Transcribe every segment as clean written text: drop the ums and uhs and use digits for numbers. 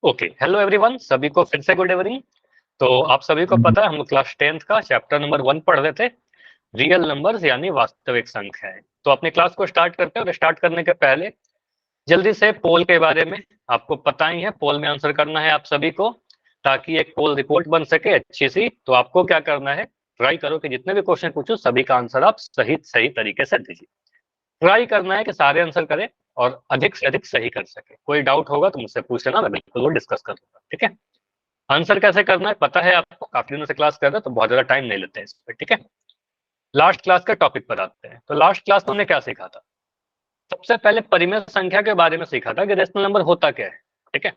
Okay, hello everyone, सभी को फिर से गुड इवनिंग। तो आप सभी को पता है हम क्लास 10th का चैप्टर नंबर 1 पढ़ रहे थे, रियल नंबर्स यानी वास्तविक संख्याएं। तो अपने क्लास को स्टार्ट करते हैं और स्टार्ट करने के पहले जल्दी से पोल के बारे में आपको पता ही है, पोल में आंसर करना है आप सभी को, ताकि एक पोल रिपोर्ट बन सके अच्छी सी। तो आपको क्या करना है, ट्राई करो कि जितने भी क्वेश्चन पूछो सभी का आंसर आप सही तरीके से दीजिए। ट्राई करना है कि सारे आंसर करें और अधिक से अधिक सही कर सके। कोई डाउट होगा तो मुझसे पूछ लेना, मैं बिल्कुल वो डिस्कस कर लूंगा। ठीक है, आंसर कैसे करना है पता है आपको, काफी दिनों से क्लास कर रहे हैं तो बहुत ज्यादा टाइम नहीं लेते हैं इस पर। ठीक है, लास्ट क्लास का टॉपिक पर आते हैं। तो लास्ट क्लास में हमने क्या सीखा था? सबसे पहले परिमेय संख्या के बारे में सीखा था कि रेशनल नंबर होता क्या है। ठीक है,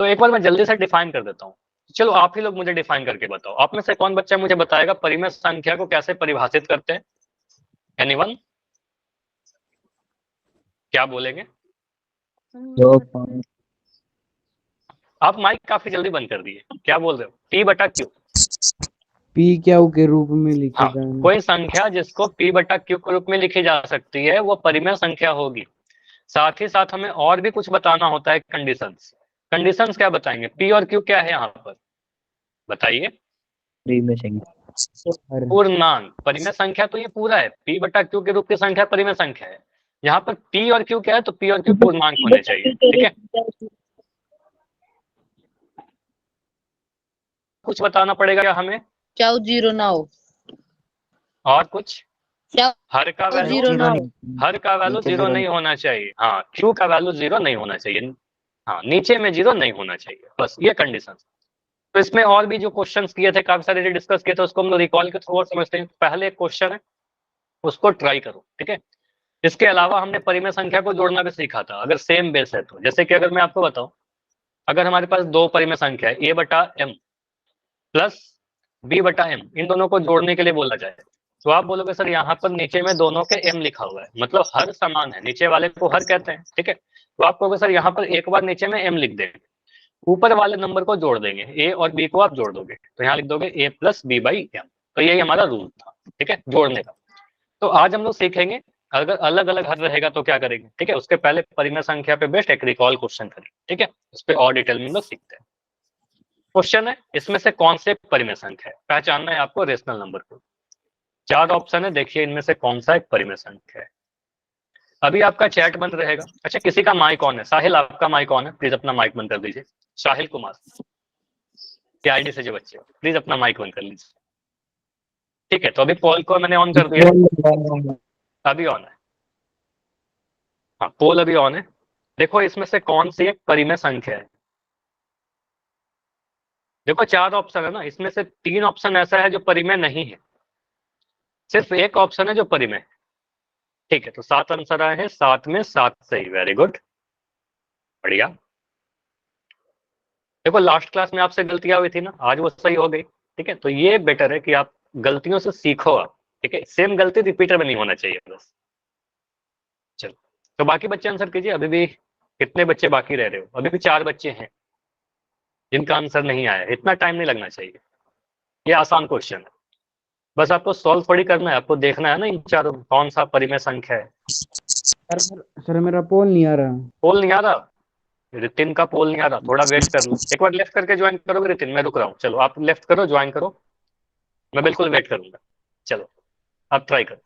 तो एक बार मैं जल्दी से डिफाइन कर देता हूँ। चलो आप ही लोग मुझे डिफाइन करके बताओ, आप में से कौन बच्चा मुझे बताएगा परिमेय संख्या को कैसे परिभाषित करते हैं? एनीवन, क्या बोलेंगे? आप माइक काफी जल्दी बंद कर दिए, क्या बोल रहे हो? पी बटा क्यू, पी क्यू के रूप में लिखे हाँ, जाए। कोई संख्या जिसको पी बटा क्यू के रूप में लिखी जा सकती है वो परिमेय संख्या होगी। साथ ही साथ हमें और भी कुछ बताना होता है, कंडीशंस। कंडीशंस क्या बताएंगे? पी और क्यू क्या है यहाँ पर बताइए? पूर्णांक। परिमेय संख्या तो ये पूरा है, पी बटा क्यू के रूप की संख्या परिमेय संख्या है। यहाँ पर पी और क्यू क्या है? तो पी और क्यू पूर्णांक होने चाहिए। ठीक है, कुछ बताना पड़ेगा क्या हमें? क्या जीरो ना हो? और कुछ? क्या हर का वैल्यू जीरो ना हो? हर का वैल्यू जीरो नहीं होना चाहिए। हाँ, क्यू का वैल्यू जीरो नहीं होना चाहिए। हाँ, नीचे में जीरो नहीं होना चाहिए, बस ये कंडीशन। तो इसमें और भी जो क्वेश्चंस किए थे, काफी सारे जो डिस्कस किए थे, उसको हम लोग रिकॉल के थ्रू और समझते हैं। पहले एक क्वेश्चन है, उसको ट्राई करो। ठीक है, इसके अलावा हमने परिमेय संख्या को जोड़ना भी सीखा था, अगर सेम बेस है तो। जैसे कि अगर मैं आपको बताऊं, अगर हमारे पास दो परिमेय संख्या है, ए बटा एम प्लस बी बटा एम, इन दोनों को जोड़ने के लिए बोला जाए, तो आप बोलोगे सर यहाँ पर नीचे में दोनों के एम लिखा हुआ है, मतलब हर समान है, नीचे वाले को हर कहते हैं। ठीक है, तो आप कहोगे सर यहाँ पर एक बार नीचे में एम लिख देंगे, ऊपर वाले नंबर को जोड़ देंगे, ए और बी को आप जोड़ दोगे, तो यहाँ लिख दोगे ए प्लस बी बाई एम। तो यही हमारा रूल था, ठीक है, जोड़ने का। तो आज हम लोग सीखेंगे अगर अलग अलग हर रहेगा तो क्या करेंगे। ठीक है, उसके पहले परिमेय संख्या पे बेस्ड एक रिकॉल क्वेश्चन करें। ठीक है, उस पर और डिटेल में हम लोग सीखते हैं। क्वेश्चन है, इसमें से कौन से परिमेय संख्या है? पहचानना है आपको रेशनल नंबर को। चार ऑप्शन है, देखिए इनमें से कौन सा एक परिमेय संख्या है। अभी आपका चैट बंद रहेगा। अच्छा, किसी का माइक ऑन है? साहिल, आपका माइक ऑन है, प्लीज अपना माइक बंद कर दीजिए। साहिल कुमार के आईडी से जो बच्चे, प्लीज अपना माइक बंद कर लीजिए। ठीक है, तो अभी पोल को मैंने ऑन कर दिया, अभी ऑन है। हाँ, पोल अभी ऑन है। देखो इसमें से कौन सी एक परिमेय संख्या है। देखो चार ऑप्शन है ना, इसमें से तीन ऑप्शन ऐसा है जो परिमेय नहीं है, सिर्फ एक ऑप्शन है जो परिमेय है। ठीक है, तो 7 आंसर आए हैं, 7 में 7 सही, वेरी गुड, बढ़िया। देखो लास्ट क्लास में आपसे गलतियां हुई थी ना, आज वो सही हो गई। ठीक है, तो ये बेटर है कि आप गलतियों से सीखो आप। ठीक है, सेम गलती रिपीटर में नहीं होना चाहिए बस। चलो, तो बाकी बच्चे आंसर कीजिए। अभी भी कितने बच्चे बाकी रह रहे हो? अभी भी 4 बच्चे हैं जिनका आंसर नहीं आया। इतना टाइम नहीं लगना चाहिए, ये आसान क्वेश्चन है, बस आपको सॉल्व थोड़ी करना है, आपको देखना है ना इन चारों कौन सा परिमेय संख्या है। सर मेरा पोल नहीं आ रहा। पोल नहीं आ रहा? रितिन का पोल नहीं आ रहा, थोड़ा वेट कर लो, एक बार लेफ्ट करके ज्वाइन करोगे रितिन? मैं रुक रहा हूँ, चलो आप लेफ्ट करो, ज्वाइन करो, मैं बिल्कुल वेट करूंगा। चलो आप ट्राई करो।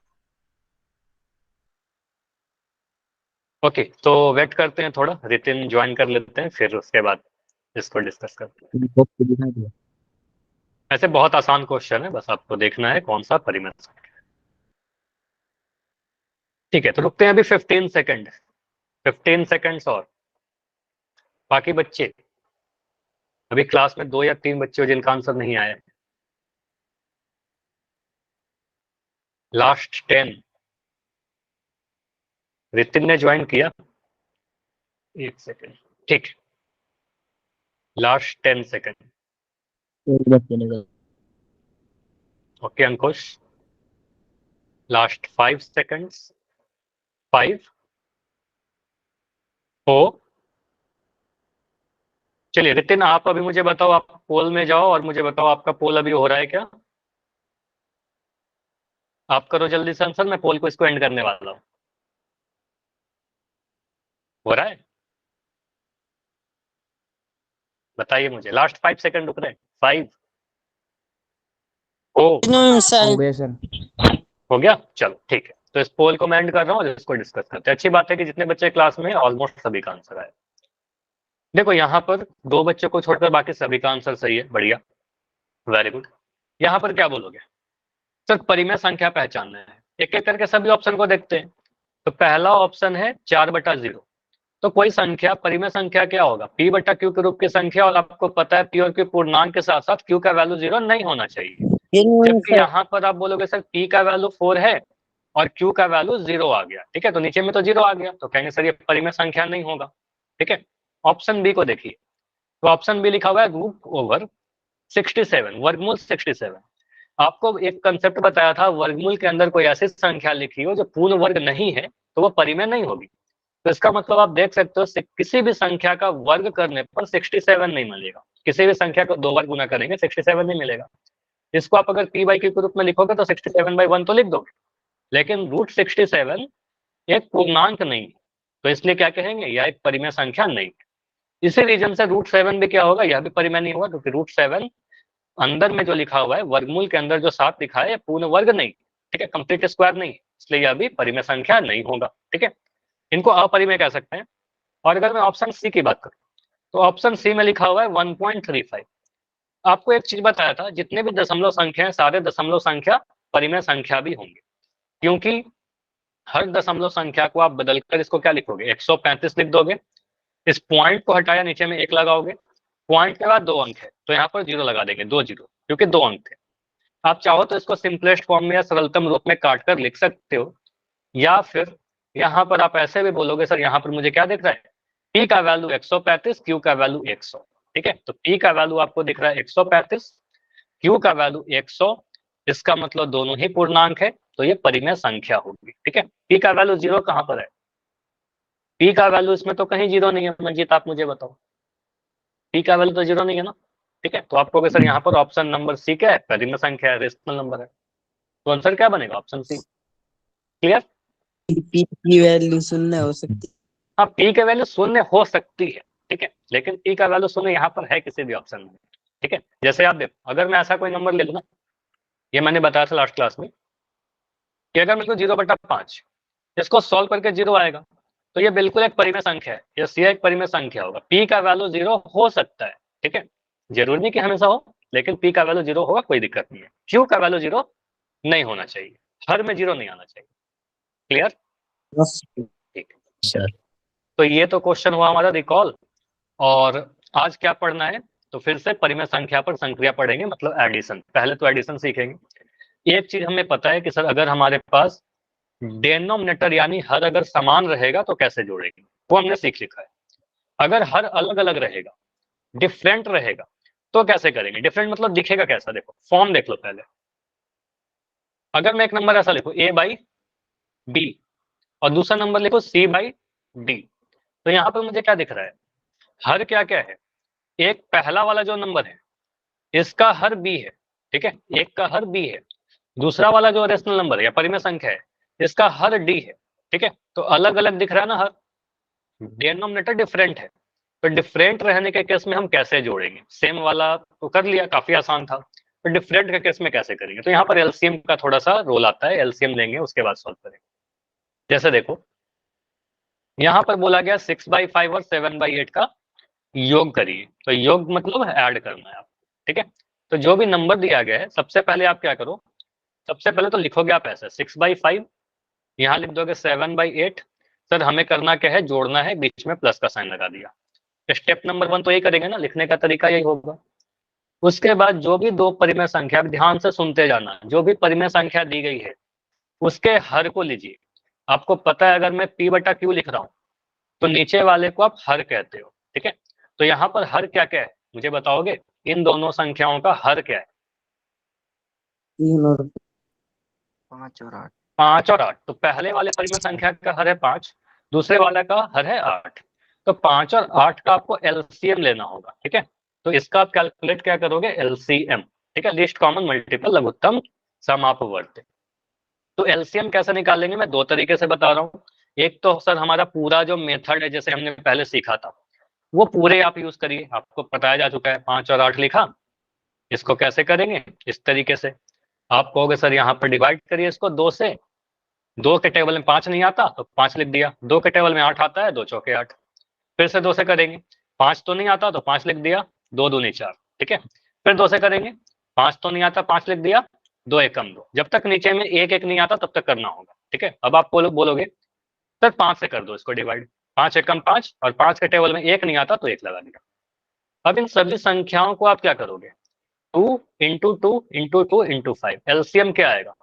ओके, तो वेट करते हैं थोड़ा, रितिन ज्वाइन कर लेते हैं, फिर उसके बाद इसको डिस्कस करते हैं। ऐसे बहुत आसान क्वेश्चन है, बस आपको देखना है कौन सा परिमेय संख्या है। ठीक है, तो रुकते हैं अभी 15 सेकंड, 15 सेकंड्स और। बाकी बच्चे, अभी क्लास में 2 या 3 बच्चे हो जिनका आंसर नहीं आया। लास्ट 10। रितिन ने ज्वाइन किया? एक सेकंड, ठीक, लास्ट 10 सेकंड। ओके अंकुश, लास्ट 5 सेकंड्स, 5 4। चलिए रितिन, आप अभी मुझे बताओ, आप पोल में जाओ और मुझे बताओ आपका पोल अभी हो रहा है क्या? आप करो जल्दी से आंसर, मैं पोल को इसको एंड करने वाला हूँ। हो रहा है? बताइए मुझे, लास्ट 5 सेकंड रुक रहे हैं। 5 ओ हो गया सर। हो गया, चलो ठीक है। तो इस पोल को मैं एंड कर रहा हूँ और इसको डिस्कस करते हैं। अच्छी बात है कि जितने बच्चे क्लास में ऑलमोस्ट सभी का आंसर आया। देखो यहाँ पर 2 बच्चों को छोड़कर बाकी सभी का आंसर सही है, बढ़िया, वेरी गुड। यहाँ पर क्या बोलोगे? सर परिमेय संख्या पहचानना है, एक एक करके सभी ऑप्शन को देखते हैं। तो पहला ऑप्शन है 4/0। तो कोई संख्या, परिमेय संख्या क्या होगा? p बटा क्यू के रूप की संख्या, और आपको पता है p और q पूर्णांक के साथ साथ q का वैल्यू 0 नहीं होना चाहिए। जबकि यहाँ पर आप बोलोगे सर p का वैल्यू 4 है और q का वैल्यू 0 आ गया, ठीक है, तो नीचे में तो 0 आ गया, तो कहेंगे सर ये परिमेय संख्या नहीं होगा, ठीक है। ऑप्शन बी को देखिए, तो ऑप्शन बी लिखा हुआ है √67, वर्गमूल 67। आपको एक कंसेप्ट बताया था, वर्गमूल के अंदर कोई ऐसी संख्या लिखी हो जो पूर्ण वर्ग नहीं है तो वो परिमेय नहीं होगी। तो इसका मतलब आप देख सकते हो किसी भी संख्या का वर्ग करने पर 67 नहीं मिलेगा। किसी भी संख्या को 2 बार गुना करेंगे 67 नहीं मिलेगा। इसको आप अगर p/q के रूप में लिखोगे तो 67/1 तो लिख दोगे, लेकिन √67 एक पूर्णांक नहीं है, तो इसलिए क्या कहेंगे, यह एक परिमेय संख्या नहीं। इसी रीजन से √7 भी क्या होगा, यह भी परिमेय नहीं होगा, क्योंकि √7 अंदर में जो लिखा हुआ है, वर्गमूल के अंदर जो 7 लिखा है, पूर्ण वर्ग नहीं, ठीक है, कंप्लीट स्क्वायर नहीं, इसलिए यह भी परिमेय संख्या नहीं होगा, ठीक है। इनको अपरिमेय कह सकते हैं। और अगर मैं ऑप्शन सी की बात करूं, तो ऑप्शन सी में लिखा हुआ है 1.35। आपको एक चीज बताया था, जितने भी दशमलव संख्या है सारे दशमलव संख्या परिमेय संख्या भी होंगे, क्योंकि हर दशमलव संख्या को आप बदलकर इसको क्या लिखोगे, 135 लिख दोगे। इस पॉइंट को हटाया, नीचे में 1 लगाओगे, पॉइंट के बाद 2 अंक है तो यहाँ पर 0 लगा देंगे, 2 0, क्योंकि 2 अंक थे। आप चाहो तो इसको सिंपलेस्ट फॉर्म में या सरलतम रूप में काट कर लिख सकते हो, या फिर यहाँ पर आप ऐसे भी बोलोगे, सर यहाँ पर मुझे क्या दिख रहा है, p का वैल्यू 135, q का वैल्यू 100, ठीक है। तो p का वैल्यू आपको दिख रहा है 135, q का वैल्यू 100, इसका मतलब दोनों ही पूर्णांक है, तो ये परिमेय संख्या होगी, ठीक है। p का वैल्यू 0 कहाँ पर है? p का वैल्यू इसमें तो कहीं 0 नहीं है। मंजीत आप मुझे बताओ, p का वैल्यू तो 0 नहीं है ना, ठीक है। तो आपको सर यहाँ पर ऑप्शन नंबर सी क्या है, परिमेय संख्या है, रेशनल नंबर है, तो आंसर क्या बनेगा, ऑप्शन सी। क्लियर? p की वैल्यू शून्य हो सकती हाँ, p की वैल्यू शून्य हो सकती है, ठीक है, लेकिन p का वैल्यू शून्य यहाँ पर है किसी भी ऑप्शन में, ठीक है। जैसे आप देखो, अगर मैं ऐसा कोई नंबर ले लूँ ना, ये मैंने बताया था लास्ट क्लास में, कि अगर मेरे को 0/5 इसको सॉल्व करके 0 आएगा, तो ये बिल्कुल एक परिमेय संख्या है, ये एक परिमेय संख्या होगा। p का वैल्यू 0 हो सकता है, ठीक है, जरूरी नहीं कि हमेशा हो, लेकिन p का वैल्यू 0 होगा, कोई दिक्कत नहीं है। q का वैल्यू 0 नहीं होना चाहिए, हर में 0 नहीं आना चाहिए। क्लियर? है ठीक है, तो ये तो क्वेश्चन हुआ हमारा रिकॉल। और आज क्या पढ़ना है, तो फिर से परिमेय संख्या पर संक्रिया पढ़ेंगे, मतलब एडिशन। पहले तो एडिशन सीखेंगे। एक चीज हमें पता है कि सर अगर हमारे पास डेनोमिनेटर यानी हर अगर समान रहेगा तो कैसे जोड़ेंगे, वो हमने सीख लिखा है। अगर हर अलग अलग रहेगा, डिफरेंट रहेगा, तो कैसे करेंगे। डिफरेंट मतलब दिखेगा कैसा, देखो फॉर्म देख लो पहले। अगर मैं एक नंबर ऐसा लिखूं a/b और दूसरा नंबर लिखो c/d, तो यहाँ पर मुझे क्या दिख रहा है, हर क्या क्या है, एक पहला वाला जो नंबर है इसका हर b है, ठीक है, एक का हर b है। दूसरा वाला जो रेशनल नंबर है या परिमेय संख्या है, इसका हर d है, ठीक है। तो अलग अलग दिख रहा है ना हर, डिनोमिनेटर डिफरेंट है, तो डिफरेंट रहने के केस में हम कैसे जोड़ेंगे। सेम वाला तो कर लिया, काफी आसान था, तो डिफरेंट के केस में कैसे करेंगे, तो यहाँ पर एलसीएम का थोड़ा सा रोल आता है, एलसीएम लेंगे उसके बाद सॉल्व करेंगे। जैसे देखो यहाँ पर बोला गया 6/5 और 7/8 का योग करिए, तो योग मतलब ऐड करना है आप, ठीक है। तो जो भी नंबर दिया गया है, सबसे पहले आप क्या करो, सबसे पहले तो लिखोगे आप ऐसे 6/5, यहाँ लिख दोगे 7/8। सर हमें करना क्या है, जोड़ना है, बीच में प्लस का साइन लगा दिया। स्टेप नंबर 1 तो यही करेंगे ना, लिखने का तरीका यही होगा। उसके बाद जो भी दो परिमेय संख्या, ध्यान से सुनते जाना, जो भी परिमेय संख्या दी गई है उसके हर को लीजिए। आपको पता है अगर मैं p/q लिख रहा हूं तो नीचे वाले को आप हर कहते हो, ठीक है। तो यहाँ पर हर क्या क्या है मुझे बताओगे, इन दोनों संख्याओं का हर क्या है? 3 और 5 और 8। 5 और 8। तो पहले वाले परिमेय संख्या का हर है 5, दूसरे वाले का हर है 8। तो 5 और 8 का आपको एलसीएम लेना होगा, ठीक है। तो इसका आप कैलकुलेट क्या करोगे, एलसीएम, ठीक है, लीस्ट कॉमन मल्टीपल लघुत्तम समापवर्ती। तो एलसीएम कैसे निकालेंगे, मैं 2 तरीके से बता रहा हूँ। एक तो सर हमारा पूरा जो मेथड है, जैसे हमने पहले सीखा था, वो पूरे आप यूज करिए, आपको बताया जा चुका है। 5 और 8 लिखा, इसको कैसे करेंगे, इस तरीके से आप कहोगे सर यहाँ पर डिवाइड करिए इसको 2 से, 2 के टेबल में 5 नहीं आता तो 5 लिख दिया, 2 के टेबल में 8 आता है, 2 चौके 8, फिर से 2 से करेंगे, 5 तो नहीं आता तो 5 लिख दिया, 2 दूनी 4, ठीक है। फिर 2 से करेंगे, 5 तो नहीं आता, 5 लिख दिया, 2 एकम 2, जब तक नीचे में एक एक नहीं आता तब तक करना होगा, ठीक है। अब आप बोलोगे सर 5 से कर दो इसको डिवाइड, 5 एकम 5, और 5 के टेबल में एक नहीं आता तो 1 लगा दिया। अब इन सभी संख्याओं को आप क्या करोगे, 2 इंटू 2 इंटू 2 इंटू 5, एलसीएम क्या आएगा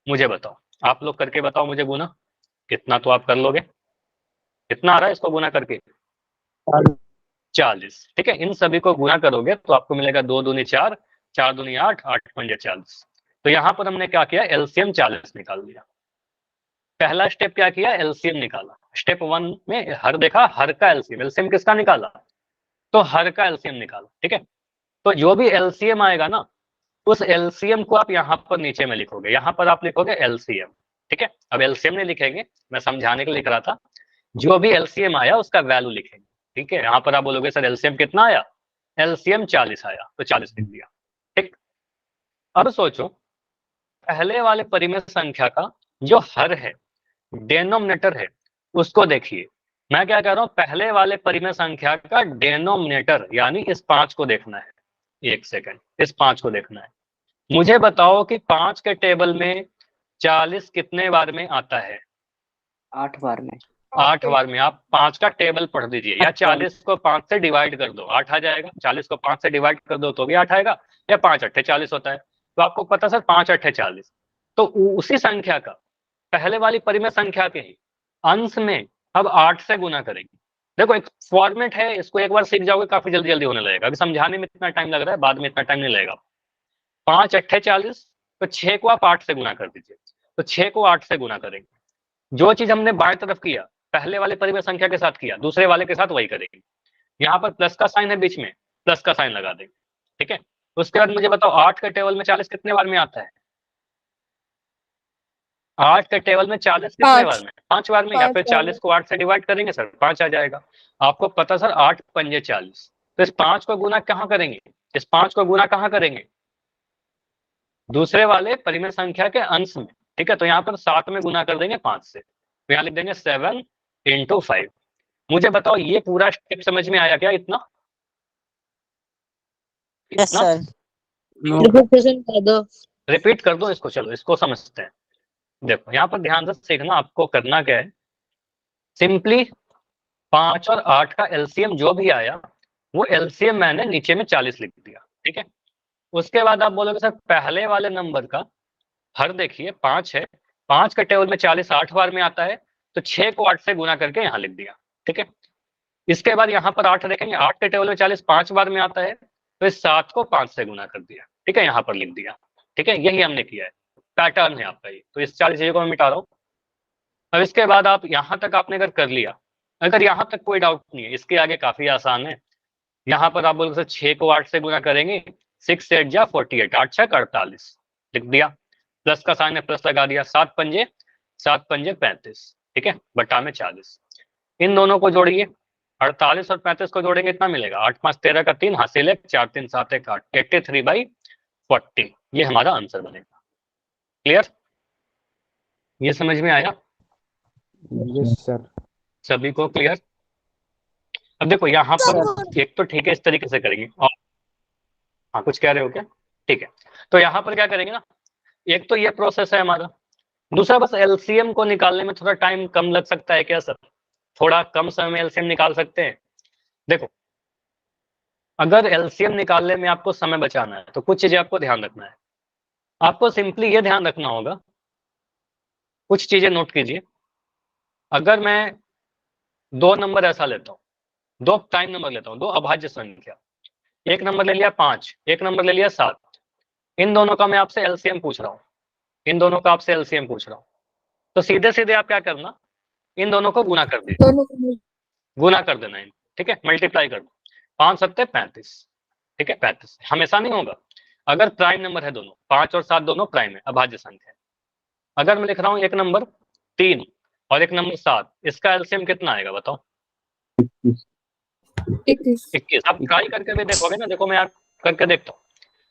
मुझे बताओ, आप लोग करके बताओ मुझे गुना, कितना तो आप कर लोगे, कितना आ रहा है इसको गुना करके, 40, ठीक है। इन सभी को गुना करोगे तो आपको मिलेगा 2 दूनी 4, 4 दूनी 8, 8 पंजे 40। तो यहाँ पर हमने क्या किया, एलसीएम 40 निकाल लिया। पहला स्टेप क्या किया, एलसीएम निकाला। स्टेप 1 में हर देखा, हर का एलसीएम, एलसीएम किसका निकाला, तो हर का एलसीएम निकाला, ठीक है। तो जो भी एलसीएम आएगा ना, उस एलसीएम को आप यहाँ पर नीचे में लिखोगे, यहाँ पर आप लिखोगे एलसीएम, ठीक है। अब एलसीएम नहीं लिखेंगे, मैं समझाने के लिए लिख रहा था, जो भी एलसीएम आया उसका वैल्यू लिखेंगे, ठीक है। यहाँ पर आप बोलोगे सर एलसीएम कितना आया, एलसीएम 40 आया, तो 40 लिख दिया, ठीक। अब सोचो पहले वाले परिमेय संख्या का जो हर है, डेनोमिनेटर है, उसको देखिए। मैं क्या कह रहा हूं, पहले वाले परिमेय संख्या का डेनोमिनेटर यानी इस 5 को देखना है, एक सेकंड, इस 5 को देखना है। मुझे बताओ कि 5 के टेबल में 40 कितने बार में आता है, 8 बार में। 8 बार में। आप 5 का टेबल पढ़ दीजिए, या 40 को 5 से डिवाइड कर दो, 8 आ जाएगा। 40 को 5 से डिवाइड कर दो तो भी 8 आएगा, या 5 अट्ठे 40 होता है। तो आपको पता सर 5 अट्ठे 40, तो उसी संख्या का पहले वाली परिमेय संख्या के ही अंश में अब 8 से गुना करेंगे। देखो एक फॉर्मेट है, इसको एक बार सीख जाओगे काफी जल्दी जल्दी होने लगेगा। अभी समझाने में इतना टाइम लग रहा है, बाद में इतना टाइम नहीं लगेगा। 5 अट्ठे 40, तो 6 को आप 8 से गुना कर दीजिए, तो 6 को 8 से गुना करेंगे। जो चीज हमने बाएं तरफ किया, पहले वाले परिमेय संख्या के साथ किया, दूसरे वाले के साथ वही करेंगे। यहाँ पर प्लस का साइन है बीच में, प्लस का साइन लगा देंगे, ठीक है। उसके बाद मुझे बताओ 8 के टेबल में 40 कितने बार में आता है, 8 के टेबल में 40 कितने बार में, 5 बार में, या फिर 40 को 8 से डिवाइड करेंगे सर 5 आ जाएगा। आपको पता सर 8 पंजे 40, तो इस 5 को गुना कहाँ करेंगे, इस 5 को गुना कहाँ करेंगे, दूसरे वाले परिमेय संख्या के अंश में, ठीक है। तो यहाँ पर 7 में गुना कर देंगे 5 से, तो यहाँ लिख देंगे 7 इंटू 5। मुझे बताओ ये पूरा स्टेप समझ में आया क्या, इतना यस इतना सर। रिपीटेशन कर दो। रिपीट कर दो इसको, चलो इसको समझते हैं। देखो यहाँ पर ध्यान से सीखना, आपको करना क्या है, सिंपली 5 और 8 का एलसीएम जो भी आया वो एलसीएम मैंने नीचे में 40 लिख दिया, ठीक है। उसके बाद आप बोलोगे सर पहले वाले नंबर का हर देखिए 5 है, 5 के टेबल में 40 8 बार में आता है, तो 6 को 8 से गुना करके यहाँ लिख दिया, ठीक है। इसके बाद यहाँ पर 8 देखेंगे, 8 के टेबल में 40 5 बार में आता है, तो इस 7 को 5 से गुना कर दिया, ठीक है, यहाँ पर लिख दिया, ठीक है। यही हमने किया है, पैटर्न है आपका ये। तो इस 40 को मैं मिटा रहा हूँ। अब इसके बाद आप यहाँ तक आपने अगर कर लिया, अगर यहाँ तक कोई डाउट नहीं है, इसके आगे काफी आसान है। यहाँ पर आप बोलोगे सर 6 को 8 से गुना करेंगे, 6 8 जा 48, 8 6 48 लिख दिया, प्लस का साइन है प्लस लगा दिया, 7 पंजे 35, ठीक है, बटा में 40। इन दोनों को जोड़िए, 48 और 35 को जोड़ेंगे इतना मिलेगा, 8 5 13 का 3 हासिल है, 4 3 7 1 8, 83/40, ये हमारा आंसर बनेगा। क्लियर, ये समझ में आया यस सर। सभी को, क्लियर। अब देखो यहाँ पर एक तो ठीक है इस तरीके से करेंगे, और हाँ कुछ कह रहे हो क्या, ठीक है। तो यहाँ पर क्या करेंगे ना, एक तो ये प्रोसेस है हमारा, दूसरा बस एलसीएम को निकालने में थोड़ा टाइम कम लग सकता है क्या सर, थोड़ा कम समय में एलसीएम निकाल सकते हैं। देखो अगर एलसीएम निकालने में आपको समय बचाना है तो कुछ चीजें आपको ध्यान रखना है। आपको सिंपली ये ध्यान रखना होगा, कुछ चीजें नोट कीजिए। अगर मैं 2 नंबर ऐसा लेता हूँ, 2 प्राइम नंबर लेता हूँ, 2 अभाज्य संख्या, एक नंबर ले लिया 5, एक नंबर ले लिया 7, इन दोनों का मैं आपसे एलसीएम पूछ रहा हूँ, इन दोनों का आपसे एलसीएम पूछ रहा हूँ, तो सीधे सीधे आप क्या करना, इन दोनों को गुना कर दीजिए, गुना कर देना इन, ठीक है, मल्टीप्लाई कर दो, 5 7 35, ठीक है, 35 हमेशा नहीं होगा, अगर प्राइम नंबर है दोनों, 5 और 7 दोनों प्राइम है, अभाज्य संख्या है। अगर मैं लिख रहा हूँ एक नंबर 3 और एक नंबर 7, इसका एलसीएम कितना आएगा बताओ, 21। आप ट्राई करके भी देखोगे ना, देखो मैं करके देखता हूँ।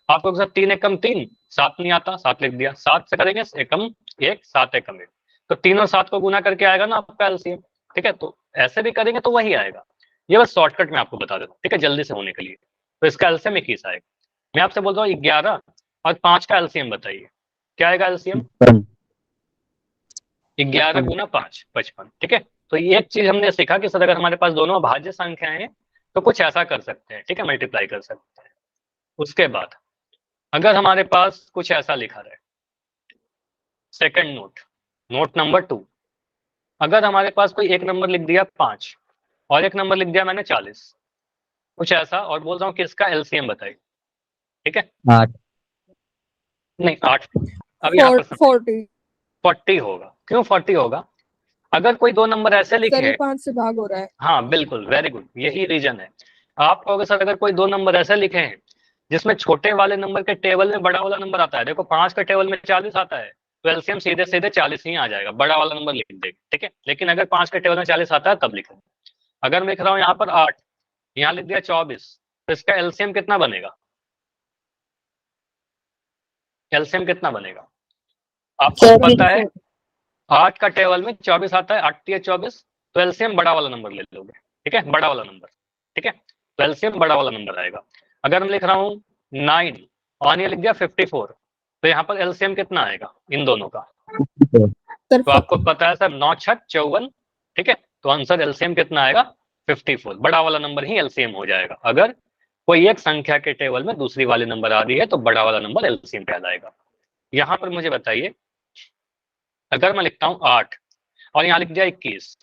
आपको सर 3 एकम 3, 7 नहीं आता, 7 लिख दिया, 7 से करेंगे एकम 1, 7 एकम 1, तो 3 और 7 को गुना करके आएगा ना आपका एलसीएम। ठीक है, तो ऐसे भी करेंगे तो वही आएगा। ये बस शॉर्टकट में आपको बता देता हूँ, ठीक है, जल्दी से होने के लिए। तो इसका एलसीएम 21 आएगा। मैं आपसे बोलता हूँ 11 और 5 का एलसीएम बताइए, क्या आएगा एलसीएम? 11 गुना 5, 55। ठीक है, तो ये एक चीज हमने सीखा कि सर अगर हमारे पास दोनों भाज्य संख्याएं हैं तो कुछ ऐसा कर सकते हैं, ठीक है, मल्टीप्लाई कर सकते हैं। उसके बाद अगर हमारे पास कुछ ऐसा लिखा रहे, सेकंड नोट, नोट नंबर 2, अगर हमारे पास कोई एक नंबर लिख दिया 5 और एक नंबर लिख दिया मैंने 40, कुछ ऐसा, और बोल रहा हूँ कि इसका एलसीएम बताइए। ठीक है, 8 नहीं 8, अब यहाँ पर 40 होगा। क्यों 40 होगा? अगर कोई दो नंबर ऐसे लिखे हैं, 5 से भाग हो रहा है। हाँ बिल्कुल, वेरी गुड, यही रीजन है। आप कहोगे सर अगर कोई दो नंबर ऐसे लिखे हैं जिसमें छोटे वाले नंबर के टेबल में बड़ा वाला नंबर आता है, देखो 5 के टेबल में 40 आता है, तो एलसीएम सीधे सीधे 40 ही आ जाएगा, बड़ा वाला नंबर लिख देगा। ठीक है, लेकिन अगर 5 के टेबल में 40 आता है तब लिखेंगे। अगर मैं लिख रहा हूँ यहाँ पर 8, यहाँ लिख दिया 24, तो इसका एलसीएम कितना बनेगा? एलसीएम कितना बनेगा आपको पता है? 8 का टेबल में 24 आता है, 8 या 24, तो एलसीएम बड़ा वाला नंबर ले लोगे। ठीक है, बड़ा वाला नंबर। ठीक है, तो एलसीएम बड़ा वाला नंबर आएगा। अगर मैं लिख रहा हूँ 9 और ये लिख दिया 54, तो यहाँ पर एलसीएम कितना आएगा इन दोनों का? तो आपको पता है सर 9 छक 54। ठीक है, तो आंसर एलसीएम कितना आएगा? 54, बड़ा वाला नंबर ही एलसीएम हो जाएगा। अगर कोई एक संख्या के टेबल में दूसरी वाली नंबर आ रही है तो बड़ा वाला नंबर एलसीएम कहलाएगा। यहाँ पर मुझे बताइए, अगर मैं लिखता हूँ 8 और यहाँ लिख दिया 21,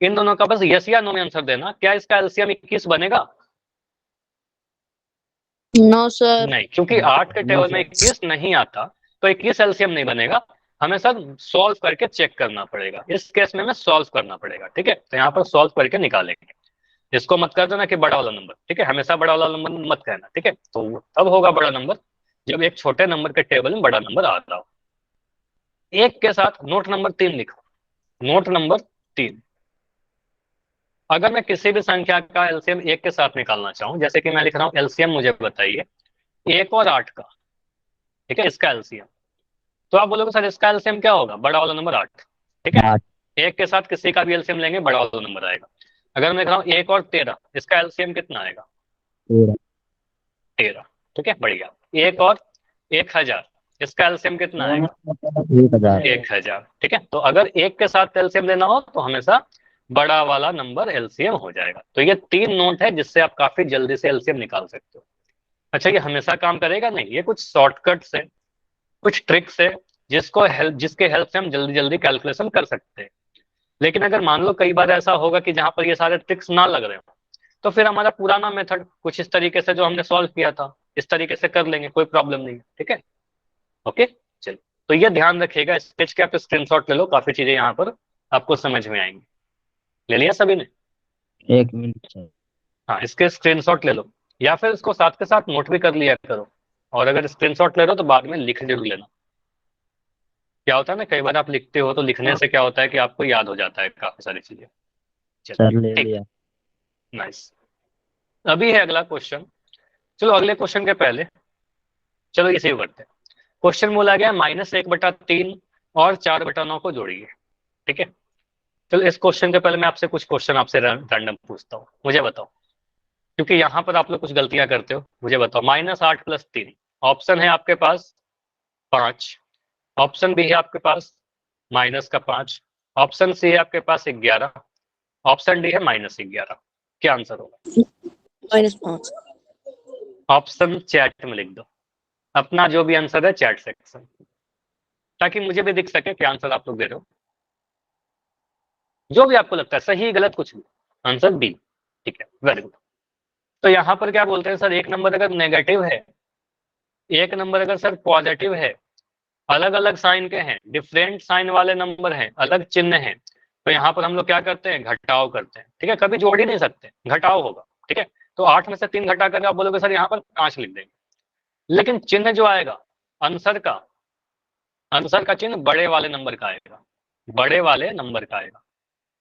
इन दोनों का बस यस या नो में आंसर देना, क्या इसका एलसीएम 21 बनेगा? No sir. नहीं, क्योंकि 8 के टेबल में 21 नहीं आता, तो 21 एलसीएम नहीं बनेगा। हमें सर सॉल्व करके चेक करना पड़ेगा, इस केस में हमें सॉल्व करना पड़ेगा। ठीक है, तो यहाँ पर सॉल्व करके निकालेंगे। इसको मत कर देना कि बड़ा वाला नंबर, ठीक है, हमेशा बड़ा वाला नंबर मत कहना। ठीक है, तो तब होगा बड़ा नंबर जब एक छोटे नंबर के टेबल में बड़ा नंबर आ रहा हो। एक के साथ नोट नंबर 3 लिखो, नोट नंबर 3, अगर मैं किसी भी संख्या का एलसीएम एक के साथ निकालना चाहूं, जैसे कि मैं लिख रहा हूं एलसीएम मुझे बताइए 1 और 8 का, ठीक है, इसका एलसीएम, तो आप बोलोगे सर इसका एलसीएम क्या होगा? बड़ा वाला नंबर 8। ठीक है, एक के साथ किसी का भी एलसीएम लेंगे बड़ा वाला नंबर आएगा। अगर मैं लिख रहा हूँ 1 और 13, इसका एलसीएम कितना आएगा? 13। ठीक है, बढ़िया। 1 और 1000, इसका एलसीएम कितना आएगा? 1000। ठीक है, तो अगर एक के साथ एलसीएम लेना हो तो हमेशा बड़ा वाला नंबर एलसीएम हो जाएगा। तो ये 3 नोट है जिससे आप काफी जल्दी से एलसीएम निकाल सकते हो। अच्छा, ये हमेशा काम करेगा नहीं, ये कुछ शॉर्टकट्स है, कुछ ट्रिक्स है जिसके हेल्प से हम जल्दी जल्दी कैलकुलेशन कर सकते हैं। लेकिन अगर मान लो कई बार ऐसा होगा कि जहां पर ये सारे ट्रिक्स ना लग रहे हो, तो फिर हमारा पुराना मेथड कुछ इस तरीके से जो हमने सॉल्व किया था इस तरीके से कर लेंगे, कोई प्रॉब्लम नहीं है। ठीक है, ओके, चलिए, तो ये ध्यान रखिएगा, स्केच के आप स्क्रीनशॉट ले लो, काफी चीजें यहाँ पर आपको समझ में आएंगी। ले लिया सभी ने? 1 मिनट सर। हाँ, इसके स्क्रीनशॉट ले लो, या फिर इसको साथ के साथ नोट भी कर लिया करो। और अगर स्क्रीनशॉट ले रहे हो तो बाद में लिख जरूर लेना। क्या होता है ना, कई बार आप लिखते हो तो लिखने से क्या होता है कि आपको याद हो जाता है काफी सारी चीजें। सर ले ठीक, लिया। नाइस। अभी है अगला क्वेश्चन। चलो अगले क्वेश्चन के पहले चलो इसे करते हैं। क्वेश्चन बोला गया -1/3 और 4/9 को जोड़िए। ठीक है, चलो इस क्वेश्चन के पहले मैं आपसे कुछ क्वेश्चन आपसे रैंडम पूछता हूँ, मुझे बताओ, क्योंकि यहाँ पर आप लोग कुछ गलतियां करते हो। मुझे बताओ, -8 + 3, ऑप्शन है आपके पास 5, ऑप्शन बी है आपके पास -5, ऑप्शन सी है आपके पास 11, ऑप्शन डी है -11। क्या आंसर होगा? -5। ऑप्शन चैट में लिख दो, अपना जो भी आंसर है चैट सेक्शन, ताकि मुझे भी दिख सके क्या आंसर आप लोग दे रहे हो। जो भी आपको लगता है सही गलत कुछ भी, आंसर बी। ठीक है, वेरी गुड। तो यहाँ पर क्या बोलते हैं सर, एक नंबर अगर नेगेटिव है, एक नंबर अगर सर पॉजिटिव है, अलग अलग साइन के हैं, डिफरेंट साइन वाले नंबर हैं, अलग चिन्ह हैं, तो यहाँ पर हम लोग क्या करते हैं? घटाव करते हैं। ठीक है, कभी जोड़ ही नहीं सकते, घटाव होगा। ठीक है, तो 8 में से 3 घटा कर आप बोलोगे सर यहाँ पर 5 लिख देंगे, लेकिन चिन्ह जो आएगा आंसर का चिन्ह बड़े वाले नंबर का आएगा, बड़े वाले नंबर का आएगा।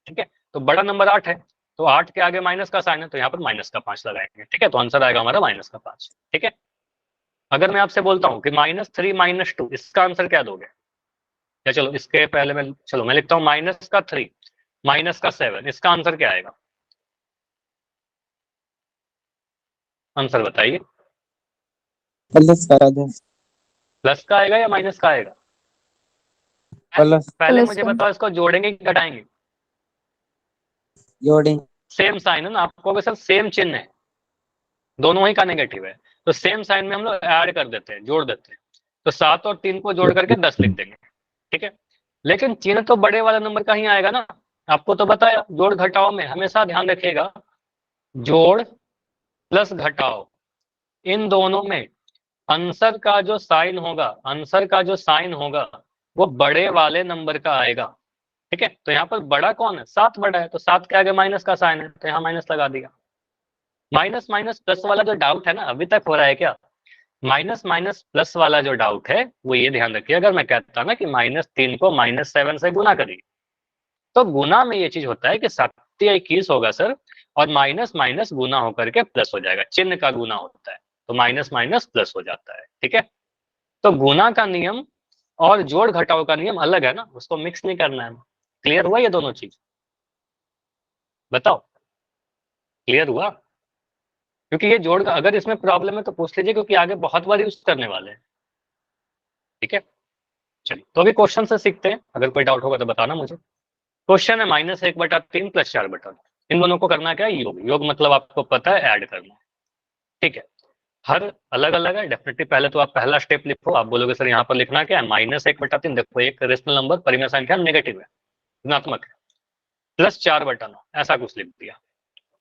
ठीक है, तो बड़ा नंबर 8 है, तो 8 के आगे माइनस का साइन है तो यहाँ पर माइनस का 5 लगाएंगे, ठीक है। तो आंसर आएगा हमारा माइनस का 5, ठीक है। अगर मैं आपसे बोलता हूँ कि -3 -2, इसका आंसर क्या दोगे? या चलो इसके पहले मैं लिखता हूँ -3 -7, इसका आंसर क्या आएगा? आंसर बताइए। प्लस करा दो। प्लस का आएगा या माइनस का आएगा? प्लस। पहले प्लस मुझे का। बताओ इसको जोड़ेंगे कि घटाएंगे? जोड़ेंगे। सेम साइन है ना, आपको सर सेम चिन्ह है, दोनों ही का नेगेटिव है, तो सेम साइन में हम लोग ऐड कर देते हैं, जोड़ देते हैं। तो 7 और 3 को जोड़ करके 10 लिख देंगे, ठीक है। लेकिन चिन्ह तो बड़े वाला नंबर का ही आएगा ना, आपको तो बताया जोड़ घटाओ में हमेशा ध्यान रखिएगा, जोड़ प्लस घटाओ इन दोनों में आंसर का जो साइन होगा वो बड़े वाले नंबर का आएगा, ठीक है। तो यहाँ पर बड़ा कौन है? 7 बड़ा है, तो 7 के आगे माइनस का साइन है तो यहाँ माइनस लगा दिया। माइनस माइनस प्लस वाला जो डाउट है ना, अभी तक हो रहा है क्या? माइनस माइनस प्लस वाला जो डाउट है वो ये ध्यान रखिए, अगर मैं कहता ना कि -3 को -7 से गुना करिए, तो गुना में ये चीज होता है कि 7 या 21 होगा सर, और माइनस माइनस गुना होकर के प्लस हो जाएगा, चिन्ह का गुना होता है, तो माइनस माइनस प्लस हो जाता है, ठीक है। तो गुना का नियम और जोड़ घटाव का नियम अलग है ना, उसको मिक्स नहीं करना है। क्लियर हुआ ये दोनों चीज? बताओ, क्लियर हुआ? क्योंकि ये जोड़ का अगर इसमें प्रॉब्लम है तो पूछ लीजिए, क्योंकि आगे बहुत बार यूज करने वाले हैं, ठीक है। चलिए, तो अभी क्वेश्चन से सीखते हैं, अगर कोई डाउट होगा तो बताना मुझे। क्वेश्चन है -1/3 + 4/3, इन दोनों को करना क्या है? योग। योग मतलब आपको पता है ऐड करना है, ठीक है। हर अलग अलग है डेफिनेटली। पहले तो आप पहला स्टेप लिखो, आप बोलोगे सर यहाँ पर लिखना क्या है? -1/3, देखो एक रेशनल नंबर परिमेय संख्या नेगेटिव है, ऋणात्मक है, +4/9 ऐसा कुछ लिख दिया,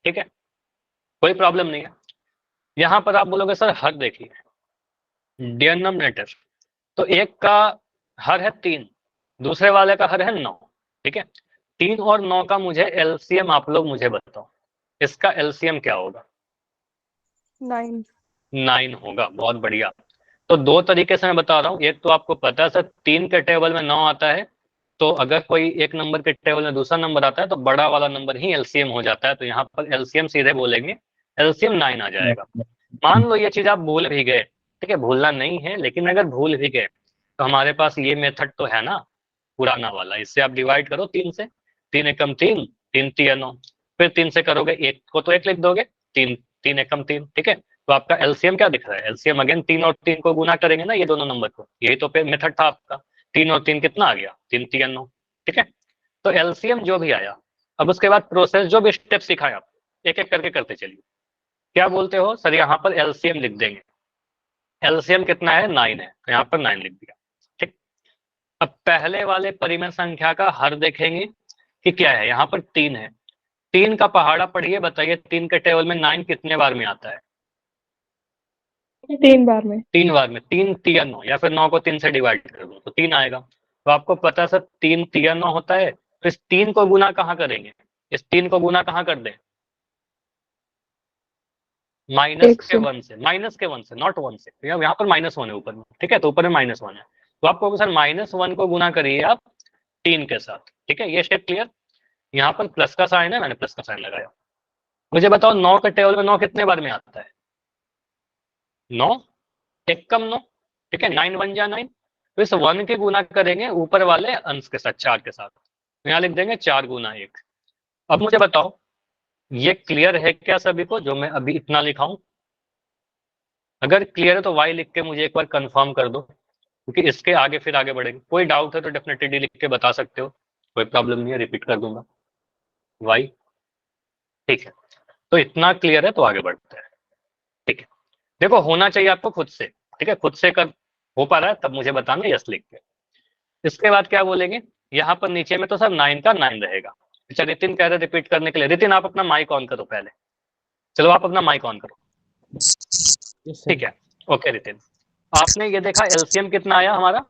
ठीक है, कोई प्रॉब्लम नहीं है। यहाँ पर आप बोलोगे सर हर देखिए डिनोमिनेटर, तो एक का हर है 3, दूसरे वाले का हर है 9, ठीक है। 3 और 9 का मुझे एलसीएम आप लोग मुझे बताओ, इसका एलसीएम क्या होगा? 9। 9 होगा, बहुत बढ़िया। तो दो तरीके से मैं बता रहा हूँ, एक तो आपको पता है सर 3 के टेबल में 9 आता है, तो अगर कोई एक नंबर के टेबल में दूसरा नंबर आता है तो बड़ा वाला नंबर ही एलसीएम हो जाता है, तो यहाँ पर एलसीएम सीधे बोलेंगे एलसीएम 9 आ जाएगा। मान लो ये चीज आप भूल भी गए, ठीक है, भूलना नहीं है, लेकिन अगर भूल भी गए तो हमारे पास ये मेथड तो है ना, पुराना वाला, इससे आप डिवाइड करो 3 से, 3 एकम 3, 3 तिया 9, फिर 3 से करोगे एक को तो 1 लिख दोगे, 3 3 एकम 3, ठीक है। तो आपका एलसीएम क्या दिख रहा है? एलसीएम अगेन 3 और 3 को गुना करेंगे ना, ये दोनों नंबर को, यही तो मेथड था आपका। 3 और 3 कितना आ गया? 3 तिया 9, ठीक है। तो एलसीएम जो भी आया, अब उसके बाद प्रोसेस जो भी स्टेप सिखाए आप एक एक करके करते चलिए। क्या बोलते हो सर? यहाँ पर एलसीएम लिख देंगे, एलसीएम कितना है? 9 है, तो यहाँ पर 9 लिख दिया, ठीक। अब पहले वाले परिमेय संख्या का हर देखेंगे कि क्या है, यहाँ पर 3 है, 3 का पहाड़ा पढ़िए, बताइए 3 के टेबल में 9 कितने बार में आता है? 3 बार में। 3 बार में, 3 तिया 9, या फिर 9 को 3 से डिवाइड कर दो तो 3 आएगा। तो आपको पता है सर 3 तिया 9 होता है, तो इस 3 को गुना कहाँ करेंगे? इस 3 को गुना कहाँ कर दें? एक से। माइनस के 1 से, नॉट 1 से, तो यहाँ पर -1 है ऊपर में, ठीक है, तो ऊपर में -1 है, तो आपको सर -1 को गुना करिए आप 3 के साथ, ठीक है। ये स्टेप क्लियर? यहाँ पर प्लस का साइन है, मैंने प्लस का साइन लगाया। मुझे बताओ 9 के टेबल में 9 कितने बार में आता है? 9 एक कम 9, ठीक है, 9 1 जा 9, तो इस 1 के गुना करेंगे ऊपर वाले अंश के साथ, 4 के साथ, तो यहाँ लिख देंगे 4 गुना 1। अब मुझे बताओ ये क्लियर है क्या सभी को, जो मैं अभी इतना लिखा हूं? अगर क्लियर है तो वाई लिख के मुझे एक बार कंफर्म कर दो, क्योंकि इसके आगे फिर आगे बढ़ेंगे। कोई डाउट है तो डेफिनेटली डी लिख के बता सकते हो, कोई प्रॉब्लम नहीं है, रिपीट कर दूंगा वाई, ठीक है। तो इतना क्लियर है तो आगे बढ़ते हैं, ठीक है। देखो होना चाहिए आपको खुद से, ठीक है, खुद से कर हो पा रहा है तब मुझे बताना यस लिख के। इसके बाद क्या बोलेंगे? यहाँ पर नीचे में तो सर 9 का 9 रहेगा। अच्छा रितिन कह रहे रिपीट करने के लिए, रितिन आप अपना माइक ऑन करो पहले, चलो आप अपना माइक ऑन करो, ठीक है। ओके रितिन, आपने ये देखा एलसीएम कितना आया हमारा?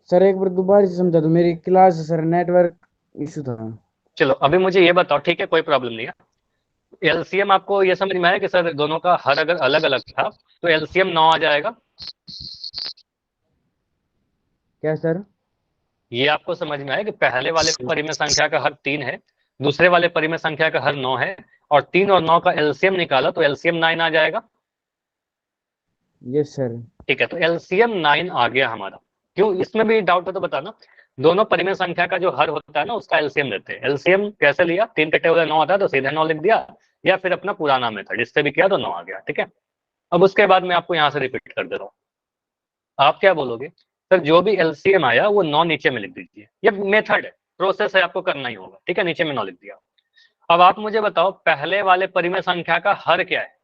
सर एक बार दोबारा से समझा दो, मेरी क्लास सर नेटवर्क इशू था। चलो अभी मुझे ये बताओ, ठीक है, कोई प्रॉब्लम नहीं है। एलसीएम आपको ये समझ में आया कि सर दोनों का हर अगर अलग अलग था तो एलसीएम 9 आ जाएगा? क्या सर? ये आपको समझ में आया कि पहले वाले परिमेय संख्या का हर 3 है, दूसरे वाले परिमेय संख्या का हर 9 है और 3 और 9 का एलसीएम निकाला तो एलसीएम 9 आ जाएगा। Yes sir. ठीक है, तो एलसीएम 9 आ गया हमारा। क्यों, इसमें भी डाउट हो तो बताना। दोनों परिमेय संख्या का जो हर होता है ना उसका एलसीएम लेते हैं। एलसीएम कैसे लिया, 3 कटे हुए 9 आता है तो सीधे 9 लिख दिया, या फिर अपना पुराना मेथड इससे भी किया तो 9 आ गया। ठीक है, अब उसके बाद मैं आपको यहाँ से रिपीट कर दे रहा हूँ। आप क्या बोलोगे, सर जो भी एलसीएम आया वो 9 नीचे में लिख दीजिए। ये मेथड है, प्रोसेस है, आपको करना ही होगा। ठीक है, नीचे में 9 लिख दिया। अब आप मुझे बताओ पहले वाले परिमेय संख्या का हर क्या है,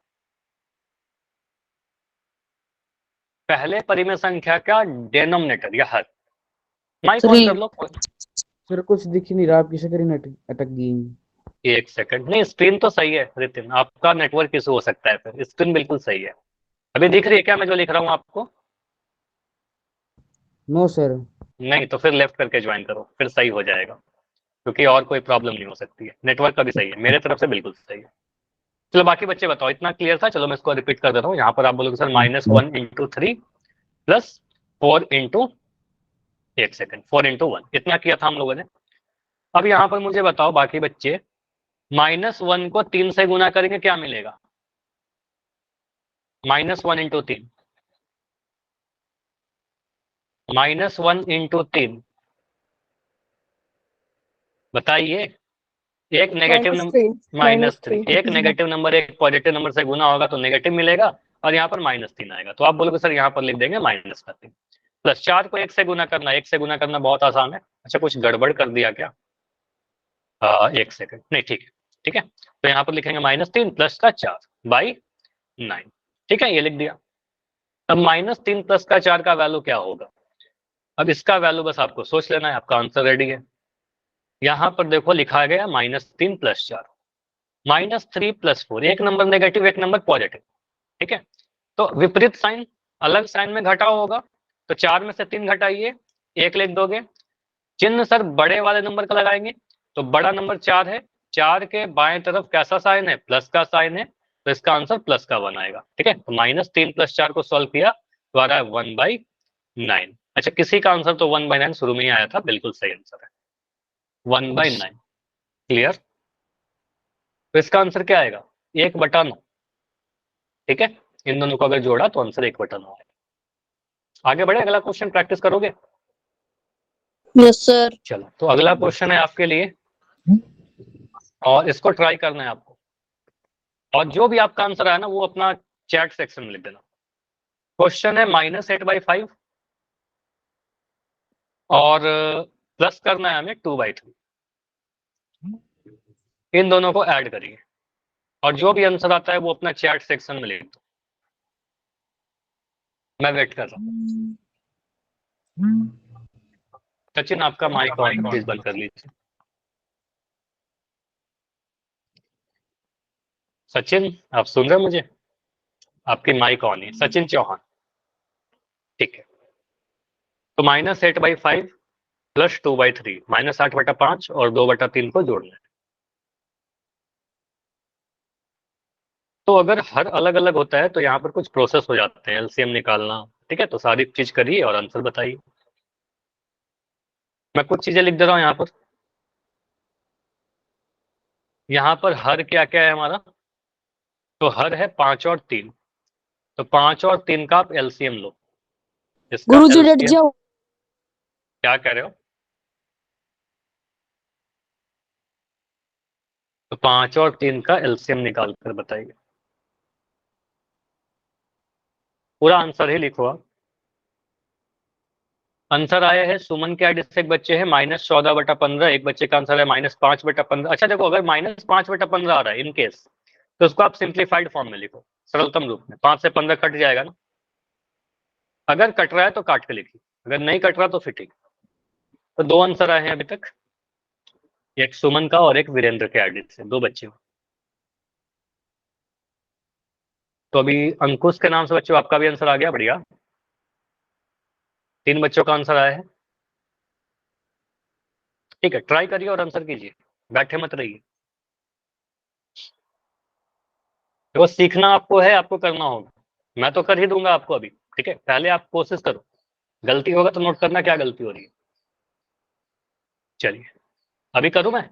पहले परिमेय संख्या का डेनोमिनेटर या हर। माइक ऑन कर लो। सर कुछ दिख ही नहीं रहा, आपकी स्क्रीन अटक गई। एक सेकंड, नहीं स्क्रीन तो सही है रितिन, आपका नेटवर्क इशू हो सकता है, फिर स्क्रीन बिल्कुल सही है। अभी दिख रही है क्या मैं जो लिख रहा हूँ आपको? No sir. नहीं तो फिर लेफ्ट करके ज्वाइन करो, फिर सही हो जाएगा, क्योंकि और कोई प्रॉब्लम नहीं हो सकती है। नेटवर्क का भी सही है, मेरे तरफ से बिल्कुल सही है। चलो बाकी बच्चे बताओ, इतना क्लियर था? चलो मैं इसको रिपीट कर देता हूँ। यहाँ पर आप बोलोगे सर -1 × 3 + 4 × एक सेकंड 4 × 1, इतना किया था हम लोगों ने। अब यहाँ पर मुझे बताओ बाकी बच्चे, -1 को 3 से गुना करेंगे क्या मिलेगा? -1 × 3, -1 × 3, बताइए। एक नेगेटिव नंबर -3, एक नेगेटिव नंबर एक पॉजिटिव नंबर से गुना होगा तो नेगेटिव मिलेगा, और यहाँ पर -3 आएगा। तो आप बोलोगे सर यहाँ पर लिख देंगे -3 प्लस 4 को 1 से गुना करना, 1 से गुना करना बहुत आसान है। अच्छा कुछ गड़बड़ कर दिया क्या? एक सेकंड, नहीं ठीक है, ठीक है। तो यहाँ पर लिखेंगे -3 प्लस का 4 बाई 9। ठीक है, ये लिख दिया। अब -3 प्लस का 4 का वैल्यू क्या होगा? अब इसका वैल्यू बस आपको सोच लेना है, आपका आंसर रेडी है। यहाँ पर देखो लिखा गया -3 + 4, -3 + 4, एक नंबर नेगेटिव एक नंबर पॉजिटिव। ठीक है, तो विपरीत साइन, अलग साइन में घटाव होगा, तो 4 में से 3 घटाइए, 1 लिख दोगे। चिन्ह सर बड़े वाले नंबर का लगाएंगे, तो बड़ा नंबर 4 है, 4 के बाएं तरफ कैसा साइन है? प्लस का साइन है, तो इसका आंसर +1 आएगा। ठीक है, तो -3 + 4 को सॉल्व किया तो आ रहा है 1/9। अच्छा किसी का आंसर तो 1/9 शुरू में ही आया था, बिल्कुल सही आंसर है 1/9। क्लियर? तो इसका आंसर क्या आएगा? 1/9। ठीक है, इन दोनों को अगर जोड़ा तो आंसर 1/9 आएगा। आगे बढ़े, अगला क्वेश्चन प्रैक्टिस करोगे? Yes sir. चलो तो अगला क्वेश्चन है आपके लिए, और इसको ट्राई करना है आपको, और जो भी आपका आंसर आया ना वो अपना चैट सेक्शन में लिख देना। क्वेश्चन है -8/5 और प्लस करना है हमें 2/3। इन दोनों को ऐड करिए, और जो भी आंसर आता है वो अपना चैट सेक्शन में लिख दो। मैं वेट कर रहा हूँ। सचिन आपका माइक ऑन प्लीज बंद कर लीजिए। सचिन आप सुन रहे हो मुझे? आपकी माइक ऑन है, सचिन चौहान। ठीक है, तो -8/5 + 2/3, -8/5 और 2/3 को जोड़ना है। तो अगर हर अलग अलग होता है तो यहाँ पर कुछ प्रोसेस हो जाते हैं, एलसीएम निकालना। ठीक है, तो सारी चीज करिए और आंसर बताइए। मैं कुछ चीजें लिख दे रहा हूँ यहाँ पर। यहाँ पर हर क्या क्या है हमारा? तो हर है 5 और 3, तो 5 और 3 का आप एलसीएम लो। इसका गुरुजी लेट LCM जाओ। क्या कह रहे हो? तो 5 और 3 का एलसीएम निकाल कर बताइए। पूरा आंसर ही लिखो आप। आंसर आया है सुमन के आईडी से एक बच्चे हैं -14/15, एक बच्चे का आंसर है -5/15। अच्छा देखो, अगर -5/15 आ रहा है इन केस, तो उसको आप सिंप्लीफाइड फॉर्म में लिखो, सरलतम रूप में। 5 से 15 कट जाएगा ना, अगर कट रहा है तो काट के लिखिए, अगर नहीं कट रहा तो फिर ठीक। तो 2 आंसर आए हैं अभी तक, एक सुमन का और एक वीरेंद्र के आईडी से, 2 बच्चे। तो अभी अंकुश के नाम से बच्चों आपका भी आंसर आ गया, बढ़िया। 3 बच्चों का आंसर आया है। ठीक है, ट्राई करिए और आंसर कीजिए, बैठे मत रहिए। देखो सीखना आपको है, आपको करना होगा। मैं तो कर ही दूंगा आपको अभी। ठीक है, पहले आप कोशिश करो, गलती होगा तो नोट करना क्या गलती हो रही है। चलिए अभी करूं मैं?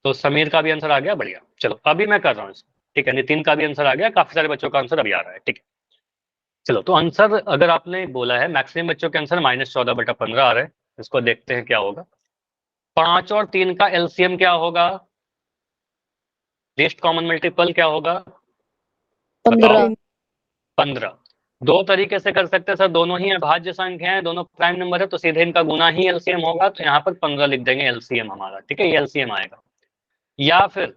तो समीर का भी आंसर आ गया, बढ़िया। चलो अभी मैं कर रहा हूँ इसको, ठीक है। नितिन का भी आंसर आ गया, काफी सारे बच्चों का आंसर अभी आ रहा है, ठीक है। चलो तो आंसर अगर आपने बोला है मैक्सिमम बच्चों के आंसर -14/15 आ रहे हैं, इसको देखते हैं क्या होगा। 5 और 3 का एलसीएम क्या होगा, लीस्ट कॉमन मल्टीपल क्या होगा, 15। 15। दो तरीके से कर सकते हैं सर, दोनों ही अभाज्य संख्या है, दोनों प्राइम नंबर है, तो सीधे इनका गुना ही एलसीएम होगा, तो यहाँ पर 15 लिख देंगे एलसीएम हमारा, ठीक है, ये एलसीएम आएगा। या फिर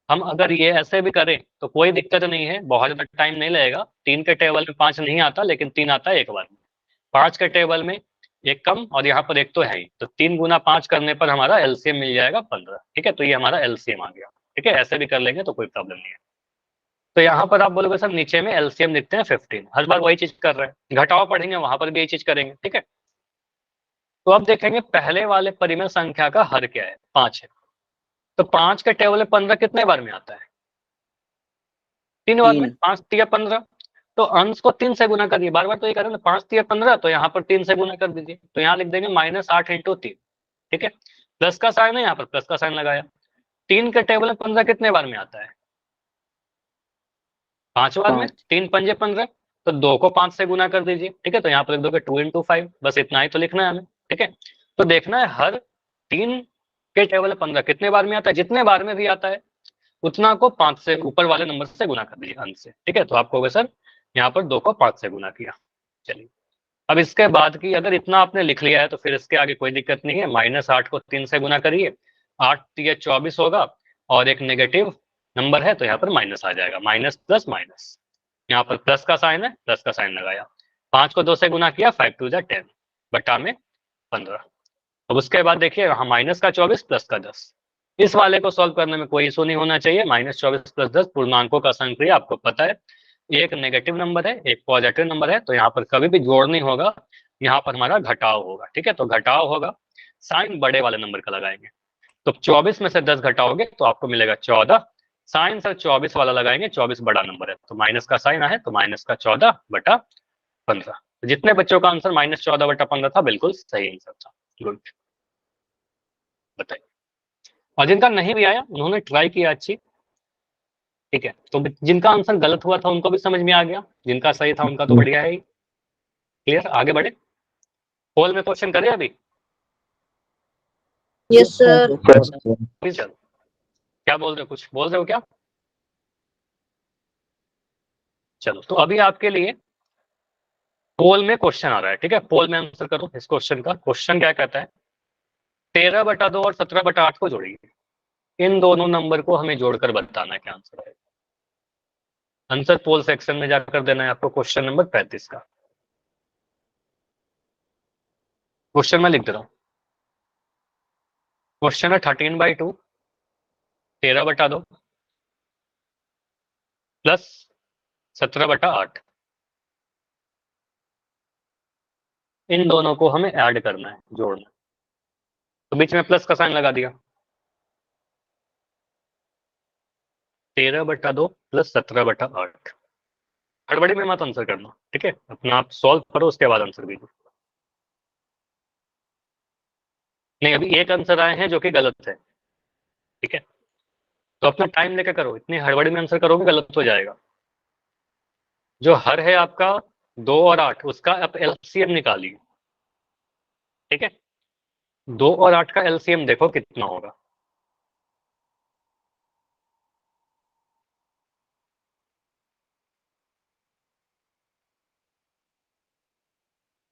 हम अगर ये ऐसे भी करें तो कोई दिक्कत नहीं है, बहुत ज्यादा टाइम नहीं लगेगा। 3 के टेबल में 5 नहीं आता, लेकिन 3 आता है एक बार में। 5 के टेबल में एक कम और यहाँ पर एक तो है ही, तो 3 गुना 5 करने पर हमारा एलसीएम मिल जाएगा 15, ठीक है। तो ये हमारा एलसीएम आ गया, ठीक है। ऐसे भी कर लेंगे तो कोई प्रॉब्लम नहीं है। तो यहाँ पर आप बोलोगे सर नीचे में एलसीएम लिखते हैं 15, हर बार वही चीज कर रहे हैं, घटाव पढ़ेंगे वहां पर भी यही चीज करेंगे, ठीक है। तो अब देखेंगे पहले वाले परिमेय संख्या का हर क्या है, 5 है। तो 5 के टेबल में 15 कितने बार में आता है, 3 बार में। 5 3 15, तो अंश को 3 से गुना करिए, बार बार तो ये करें ना, 5 3 15, तो यहाँ पर 3 से गुना कर दीजिए, तो यहाँ लिख देंगे -8 × 3, ठीक है। प्लस का साइन है, यहाँ पर प्लस का साइन लगाया। 3 के टेबल में 15 कितने बार में आता है, 5 बार में। 3 पंजे 15, तो 2 को 5 से गुना कर दीजिए, ठीक है। तो यहाँ पर लिख दोगे 2 × 5, बस इतना ही तो लिखना है हमें, ठीक है। तो देखना है हर 3 के टेबल में 15 कितने बार में आता है, जितने बार में भी आता है उतना को 5 से ऊपर वाले नंबर से गुना कर दीजिए, अंश से, ठीक है। तो आपको होगा सर यहाँ पर 2 को 5 से गुना किया। चलिए अब इसके बाद की अगर इतना आपने लिख लिया है तो फिर इसके आगे कोई दिक्कत नहीं है। -8 को 3 से गुना करिए, 8 3 24 होगा, और एक नेगेटिव नंबर है तो यहाँ पर माइनस आ जाएगा, माइनस प्लस माइनस। यहाँ पर प्लस का साइन है, प्लस का साइन लगाया। 5 को 2 से गुना किया, 5 2 10, बटा में 15। अब उसके बाद देखिए यहाँ माइनस का 24 प्लस का 10। इस वाले को सॉल्व करने में कोई इशू नहीं होना चाहिए। -24 + 10 पूर्णांकों का संक्रिया, आपको पता है एक नेगेटिव नंबर है एक पॉजिटिव नंबर है, तो यहाँ पर कभी भी जोड़ नहीं होगा, यहाँ पर हमारा घटाव होगा, ठीक है। तो घटाव होगा, साइन बड़े वाले नंबर का लगाएंगे, तो 24 में से 10 घटाओगे तो आपको मिलेगा 14। साइन सर 24 वाला लगाएंगे, 24 बड़ा नंबर है, तो माइनस का साइन है, तो -14/15। जितने बच्चों का आंसर -14/15 था, बिल्कुल सही आंसर था। गुड, बताइए। और जिनका नहीं भी आया उन्होंने ट्राई किया अच्छी, ठीक है। तो जिनका आंसर गलत हुआ था उनको भी समझ में आ गया, जिनका सही था उनका तो बढ़िया है ही। क्लियर, आगे बढ़े। होल में क्वेश्चन करें अभी। Yes sir. चलो क्या बोल रहे हो, कुछ बोल रहे हो क्या। चलो तो अभी आपके लिए पोल में क्वेश्चन आ रहा है, ठीक है। पोल में आंसर करो इस क्वेश्चन का। क्वेश्चन क्या कहता है, 13/2 और 17/8 को जोड़िए, इन दोनों नंबर को हमें जोड़कर बताना है क्या आंसर है। आंसर पोल सेक्शन में जाकर देना है आपको, क्वेश्चन नंबर 35 का। क्वेश्चन में लिख दे रहा हूं, क्वेश्चन है 13/2, 13/2 प्लस 17/8, इन दोनों को हमें ऐड करना है, जोड़ना। तो बीच में प्लस का साइन लगा दिया, 13/2 प्लस 17/8। हड़बड़ी में मत आंसर करना, ठीक है। अपना आप सॉल्व करो, उसके बाद आंसर भी दो। नहीं, अभी एक आंसर आए हैं जो कि गलत है, ठीक है। तो अपना टाइम लेकर करो, इतनी हड़बड़ी में आंसर करोगे गलत हो जाएगा। जो हर है आपका 2 और 8, उसका आप एलसीएम निकालिए, ठीक है। 2 और 8 का एलसीएम देखो कितना होगा।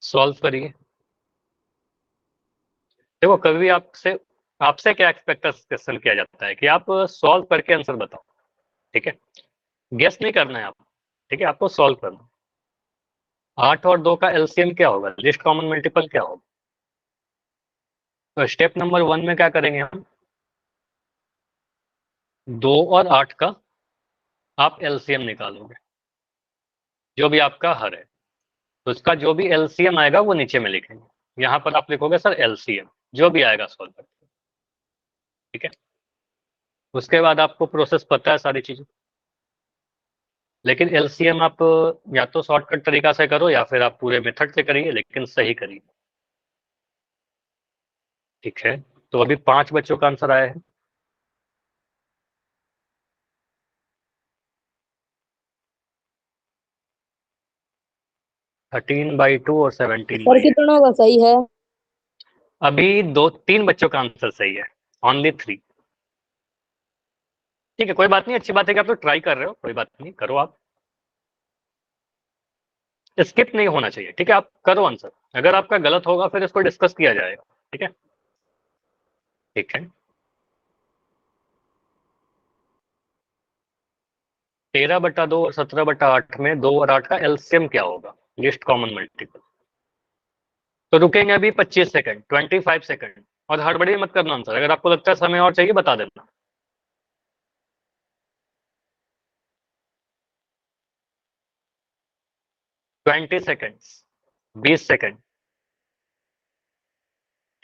सॉल्व करिए। देखो कभी भी आपसे आपसे क्या एक्सपेक्टेशन किया जाता है कि आप सॉल्व करके आंसर बताओ, ठीक है। गेस नहीं करना है आप, ठीक है, आपको सॉल्व करना। 8 और 2 का एलसीएम क्या होगा, लिस्ट कॉमन मल्टीपल क्या होगा। तो स्टेप नंबर 1 में क्या करेंगे हम, 2 और 8 का आप एलसीएम निकालोगे, जो भी आपका हर है, तो इसका जो भी एलसीएम आएगा वो नीचे में लिखेंगे। यहाँ पर आप लिखोगे सर एलसीएम, जो भी आएगा सॉल्व करके, ठीक है। उसके बाद आपको प्रोसेस पता है सारी चीजें, लेकिन एलसीएम आप या तो शॉर्टकट तरीका से करो या फिर आप पूरे मेथड से करिए, लेकिन सही करिए, ठीक है। तो अभी 5 बच्चों का आंसर आया है, 13/2 और 17/8। सर कितनों का सही है? अभी 2-3 बच्चों का आंसर सही है, ओनली 3। ठीक है, कोई बात नहीं, अच्छी बात है कि आप लोग ट्राई कर रहे हो, कोई बात नहीं, करो आप, स्किप नहीं होना चाहिए। ठीक है, आप करो आंसर, अगर आपका गलत होगा फिर इसको डिस्कस किया जाएगा। ठीक है, ठीक है। 13/2 और 17/8 में 2 और 8 का एलसीएम क्या होगा? Least common multiple. तो रुकेंगे अभी 25 सेकंड, 25 सेकंड, और हड़बड़ी मत करना आंसर, अगर आपको लगता है समय और चाहिए बता देना। Twenty seconds, 20 second.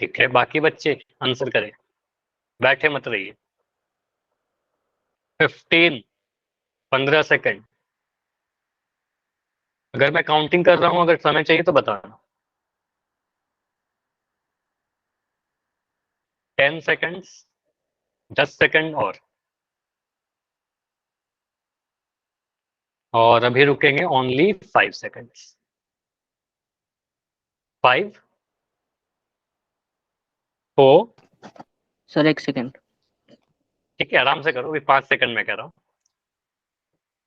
ठीक है, बाकी बच्चे आंसर करें, बैठे मत रहिए। 15, 15 सेकंड। अगर मैं काउंटिंग कर रहा हूं, अगर समय चाहिए तो बताना। 10 सेकंड्स, 10 सेकंड और अभी रुकेंगे ओनली 5 सेकंड्स। 5, 4। Sir 1 second. ठीक है, आराम से करो, अभी 5 सेकंड में कह रहा हूँ।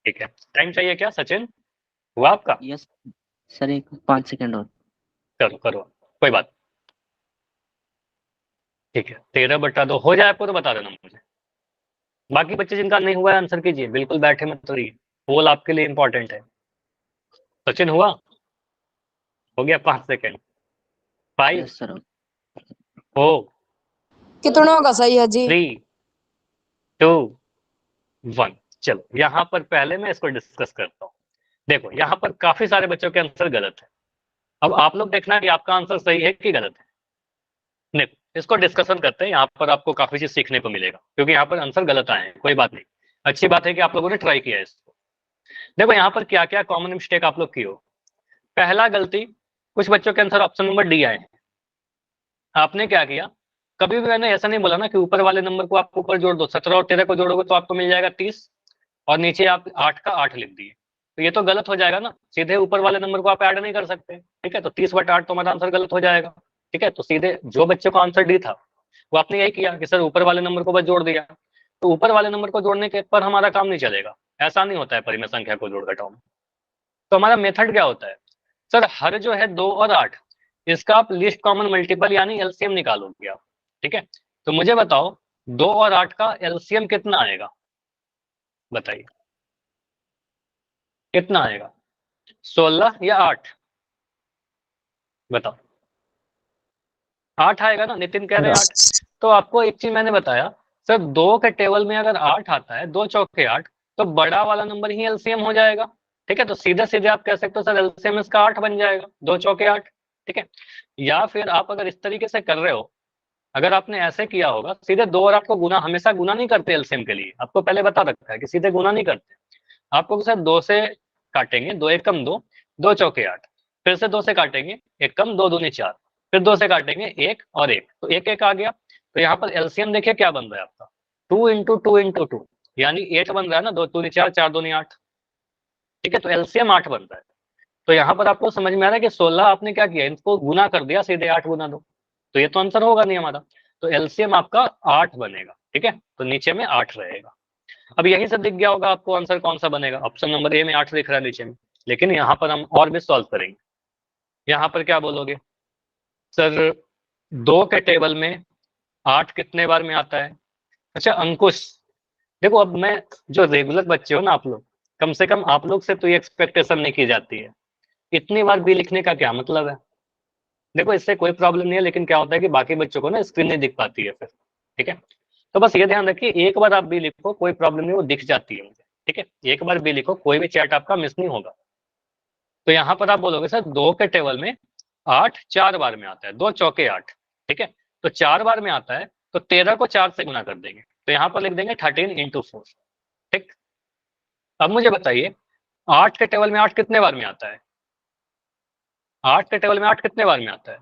ठीक है, टाइम चाहिए क्या सचिन? हुआ आपका? यस सर, एक 5 सेकंड और। करो करो, कोई बात। ठीक है, 13/2 हो जाए आपको तो बता देना मुझे। बाकी बच्चे जिनका नहीं हुआ है आंसर कीजिए, बिल्कुल बैठे मत रहिए, पोल आपके लिए इंपॉर्टेंट है। सचिन हुआ? हो गया 5 सेकंड। 5, yes sir. 4, कितनों का सही है जी? 3, 2, 1। चलो यहाँ पर पहले मैं इसको डिस्कस करता हूँ। देखो यहाँ पर काफी सारे बच्चों के आंसर गलत है। अब आप लोग देखना कि आपका आंसर सही है कि गलत है। देखो इसको डिस्कशन करते हैं, यहाँ पर आपको काफी चीज सीखने को मिलेगा, क्योंकि यहाँ पर आंसर गलत आए हैं, कोई बात नहीं, अच्छी बात है कि आप लोगों ने ट्राई किया है इसको। देखो यहाँ पर क्या क्या कॉमन मिस्टेक आप लोग की हो। पहला गलती, कुछ बच्चों के आंसर ऑप्शन नंबर डी आए हैं। आपने क्या किया, कभी भी मैंने ऐसा नहीं बोला ना कि ऊपर वाले नंबर को आप ऊपर जोड़ दो, 17 और 13 को जोड़ोगे तो आपको मिल जाएगा 30, और नीचे आप 8 का 8 लिख दिए, तो ये तो गलत हो जाएगा ना, सीधे ऊपर वाले नंबर को आप ऐड नहीं कर सकते। ठीक है, तो 30/8 तो हमारा आंसर गलत हो जाएगा। ठीक है, तो सीधे जो बच्चे को आंसर डी था वो आपने यही किया कि सर ऊपर वाले नंबर को बस जोड़ दिया, तो ऊपर वाले नंबर को जोड़ने के पर हमारा काम नहीं चलेगा, ऐसा नहीं होता है परिमेय संख्या को जोड़ घटाओ में। तो हमारा मेथड क्या होता है, सर हर जो है 2 और 8, इसका आप लिस्ट कॉमन मल्टीपल यानी एलसीएम निकालोगे आप। ठीक है, तो मुझे बताओ 2 और 8 का एलसीएम कितना आएगा, बताइए कितना आएगा, 16 या 8? बताओ। 8 आएगा ना, नितिन कह रहे हैं 8। तो आपको एक चीज मैंने बताया, सर 2 के टेबल में अगर 8 आता है, 2 चौके 8, तो बड़ा वाला नंबर ही एलसीएम हो जाएगा। ठीक है, तो सीधे सीधे आप कह सकते हो सर एलसीएम इसका 8 बन जाएगा, 2 चौके 8। ठीक है, या फिर आप अगर इस तरीके से कर रहे हो, अगर आपने ऐसे किया होगा, सीधे 2 और 8 को गुना, हमेशा गुना नहीं करते एलसीएम के लिए, आपको पहले बता रखा है कि सीधे गुना नहीं करते, आपको सर 2 से काटेंगे, 2 1 कम 2, 2 चौके 8, फिर से 2 से काटेंगे, 1 कम 2 दूनी 4, फिर 2 से काटेंगे 1 और 1, तो 1 1 आ गया। तो यहाँ पर एलसीएम देखिए क्या बन रहा है आपका, 2 इंटू 2 इंटू 2, यानी 8 बन रहा है ना, 2 दूनी 4, 4 दूनी 8। ठीक है, तो एलसीएम 8 बन रहा है। तो यहाँ पर आपको समझ में आ रहा है कि 16 आपने क्या किया, इनको गुना कर दिया सीधे 8 गुना 2, तो ये तो आंसर होगा नहीं हमारा, तो एलसीएम आपका 8 बनेगा। ठीक है, तो नीचे में 8 रहेगा। अब यहीं से दिख गया होगा आपको आंसर कौन सा बनेगा, ऑप्शन नंबर ए में 8 दिख रहा है नीचे में, लेकिन यहाँ पर हम और भी सॉल्व करेंगे। यहाँ पर क्या बोलोगे, सर 2 के टेबल में 8 कितने बार में आता है? अच्छा अंकुश, देखो अब मैं, जो रेगुलर बच्चे हो ना आप लोग, कम से कम आप लोग से तो ये एक्सपेक्टेशन नहीं की जाती है, इतनी बार बी लिखने का क्या मतलब है? देखो इससे कोई प्रॉब्लम नहीं है, लेकिन क्या होता है कि बाकी बच्चों को ना स्क्रीन नहीं दिख पाती है फिर। ठीक है, तो बस ये ध्यान रखिए, एक बार आप बी लिखो कोई प्रॉब्लम नहीं, वो दिख जाती है मुझे। ठीक है, एक बार बी लिखो, कोई भी चैट आपका मिस नहीं होगा। तो यहाँ पर आप बोलोगे सर 2 के टेबल में 8 4 बार में आता है, 2 चौके 8। ठीक है, तो 4 बार में आता है, तो 13 को 4 से गुना कर देंगे, तो यहाँ पर लिख देंगे 13 इंटू 4। ठीक, अब मुझे बताइए 8 के टेबल में 8 कितने बार में आता है? 8 के टेबल में 8 कितने बार में आता है?